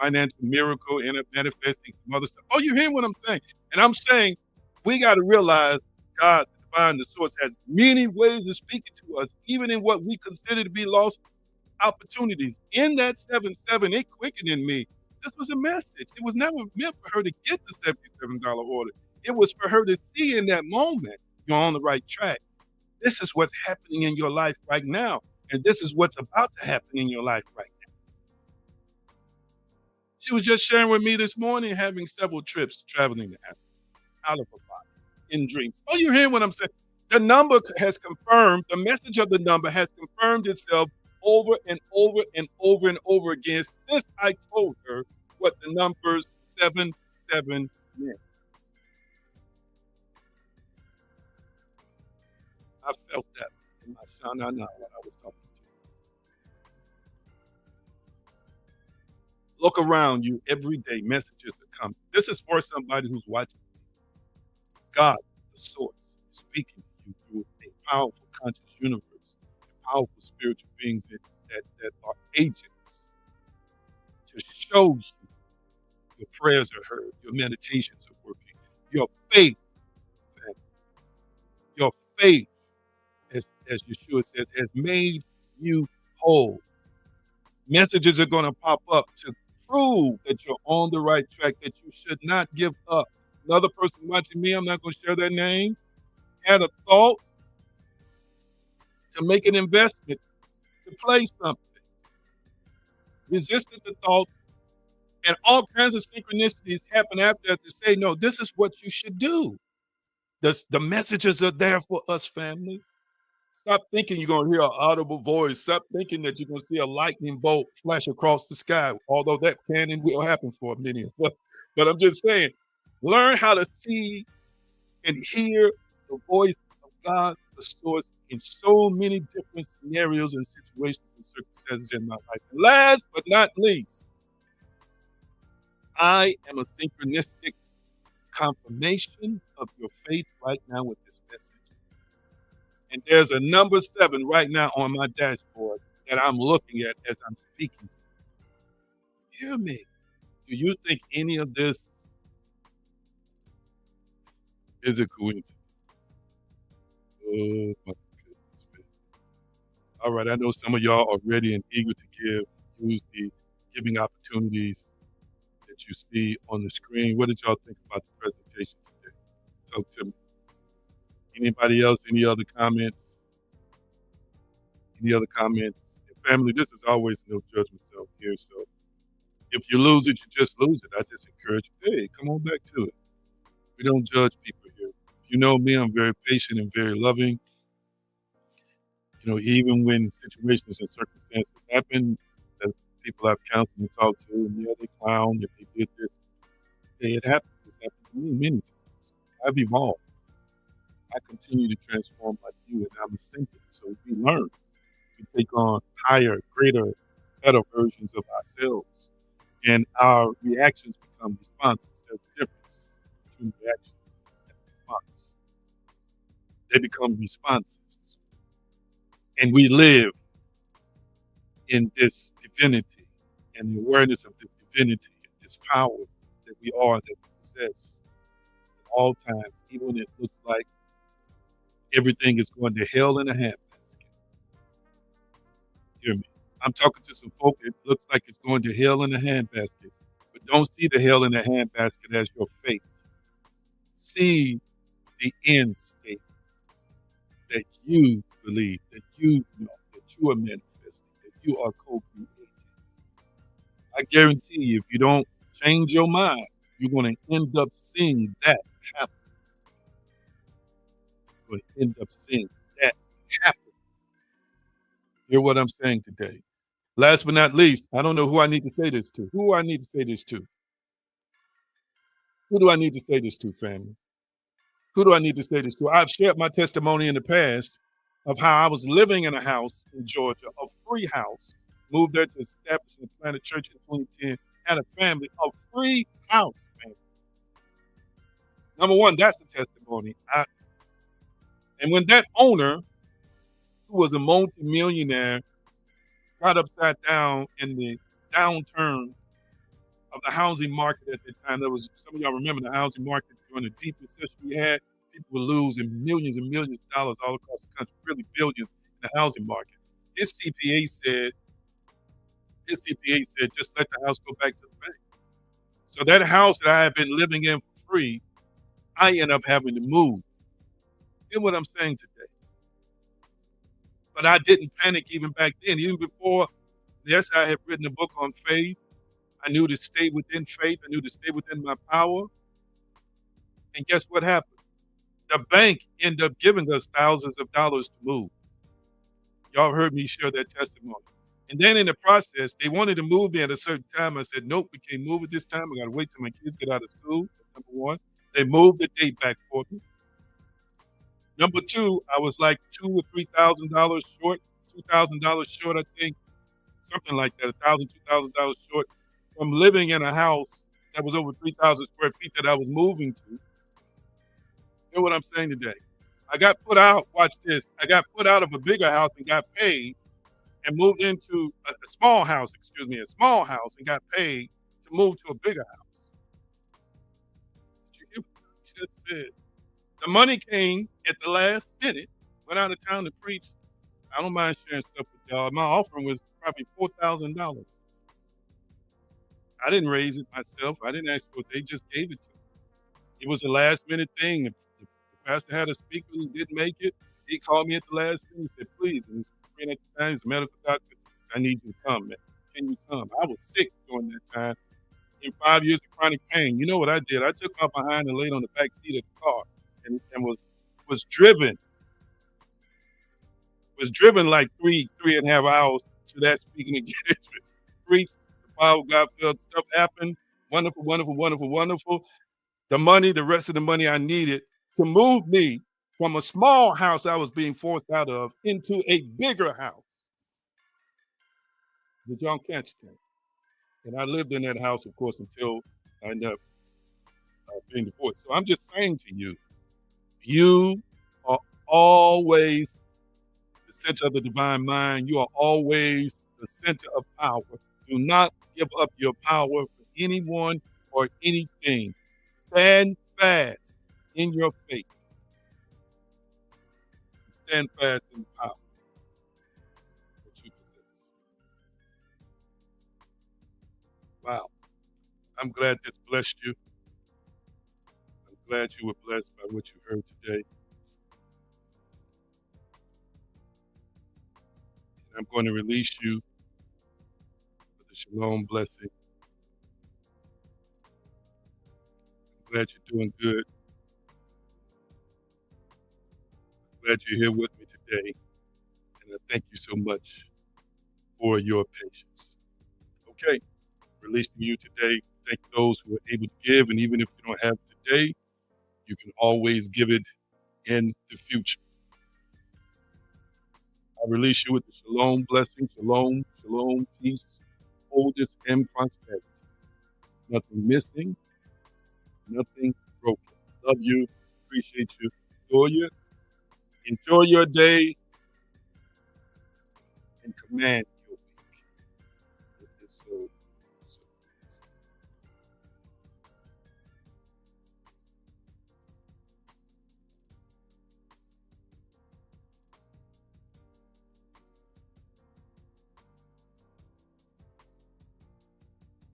financial miracle, ended up manifesting some other stuff. Oh, you hear what I'm saying? And I'm saying we got to realize God, the divine, the source, has many ways of speaking to us, even in what we consider to be lost opportunities. In that 7-7, it quickened in me. This was a message. It was never meant for her to get the $77 order. It was for her to see in that moment you're on the right track. This is what's happening in your life right now. And this is what's about to happen in your life right now. She was just sharing with me this morning, having several trips traveling to Africa, out of her body, in dreams. Oh, you hear what I'm saying? The number has confirmed, the message of the number has confirmed itself over and over and over and over again since I told her what the numbers 7 7 meant. I felt that in my shana when I was talking to you. Look around you every day, messages are coming. This is for somebody who's watching. God, the source, is speaking to you through a powerful conscious universe, powerful spiritual beings that are agents to show you your prayers are heard, your meditations are working, your faith, man, your faith, as Yeshua says, has made you whole. Messages are going to pop up to prove that you're on the right track, that you should not give up. Another person watching me, I'm not going to share their name, had a thought to make an investment, to play something, resisted the thoughts, and all kinds of synchronicities happen after that to say, no, this is what you should do. The messages are there for us, family. Stop thinking you're going to hear an audible voice. Stop thinking that you're going to see a lightning bolt flash across the sky, although that can and will happen for many of us. But I'm just saying, learn how to see and hear the voice of God, the source, in so many different scenarios and situations and circumstances in my life. And last but not least, I am a synchronistic confirmation of your faith right now with this message. And there's a number 7 right now on my dashboard that I'm looking at as I'm speaking. Hear me. Do you think any of this is a coincidence? Oh my goodness. All right, I know some of y'all are ready and eager to give. Use the giving opportunities that you see on the screen. What did y'all think about the presentation today? Talk to me. Anybody else? Any other comments? Any other comments? And family, this is always no judgment zone here. So if you lose it, you just lose it. I just encourage you, hey, come on back to it. We don't judge people here. You know me, I'm very patient and very loving. You know, even when situations and circumstances happen that people I've counseled and talked to, and yeah, they clown if they did this. Hey, it happens. It's happened to me many times. I've evolved. I continue to transform like you, and I'm a synthesis. So we learn. We take on higher, greater, better versions of ourselves. And our reactions become responses. There's a difference between reaction and response. They become responses. And we live in this divinity and the awareness of this divinity, this power that we are, that we possess at all times, even when it looks like everything is going to hell in a handbasket. Hear me. I'm talking to some folk, it looks like it's going to hell in a handbasket, but don't see the hell in the handbasket as your fate. See the end state that you believe, that you know, that you are manifesting, that you are co-creating. I guarantee you, if you don't change your mind, you're going to end up seeing that happen. You're going to end up seeing that happen. Hear what I'm saying today. Last but not least, I don't know who I need to say this to. Who do I need to say this to? Who do I need to say this to, family? Who do I need to say this to? I've shared my testimony in the past of how I was living in a house in Georgia, a free house, moved there to establish and plant a church in 2010, had a family, a free house, man. Number one, that's the testimony. And when that owner, who was a multi-millionaire, got upside down in the downturn of the housing market at that time, there was, some of y'all remember the housing market during the deep recession we had, people were losing millions and millions of dollars all across the country, really billions in the housing market. His CPA said, just let the house go back to the bank. So that house that I had been living in for free, I ended up having to move. You know what I'm saying today? But I didn't panic even back then. Even before, yes, I had written a book on faith. I knew to stay within faith. I knew to stay within my power. And guess what happened? The bank ended up giving us thousands of dollars to move. Y'all heard me share that testimony. And then in the process, they wanted to move me at a certain time. I said, nope, we can't move at this time. I got to wait till my kids get out of school. That's number one. They moved the date back for me. Number two, I was like $2,000 or $3,000 short, $2,000 short, I think, something like that, $2,000 short from living in a house that was over 3,000 square feet that I was moving to. You know what I'm saying today? I got put out, watch this, I got put out of a bigger house and got paid and moved into a small house, excuse me, a small house and got paid to move to a bigger house. Did you hear what I just said? The money came at the last minute, went out of town to preach. I don't mind sharing stuff with y'all. My offering was probably $4,000. I didn't raise it myself. I didn't ask for it. They just gave it to me. It was a last minute thing. The pastor had a speaker who didn't make it. He called me at the last minute and said, please, and he's praying at the time, he's a medical doctor. I need you to come, man. Can you come? I was sick during that time in 5 years of chronic pain. You know what I did? I took my behind and laid on the back seat of the car and was driven like 3.5 hours to that speaking engagement. Preached, the power of God felt stuff happened. Wonderful, wonderful, wonderful, wonderful. The money, the rest of the money I needed to move me from a small house I was being forced out of into a bigger house. Did y'all catch that? And I lived in that house, of course, until I ended up being divorced. So I'm just saying to you, you are always the center of the divine mind. You are always the center of power. Do not give up your power for anyone or anything. Stand fast in your faith. Stand fast in the power that you possess. Wow. I'm glad this blessed you. I'm glad you were blessed by what you heard today. And I'm going to release you with the shalom blessing. I'm glad you're doing good. I'm glad you're here with me today. And I thank you so much for your patience. Okay. Releasing you today. Thank those who are able to give. And even if you don't have it today, you can always give it in the future. I release you with the shalom blessing, shalom, shalom, peace, wholeness, and prosperity. Nothing missing, nothing broken. Love you, appreciate you, adore you. Enjoy your day and command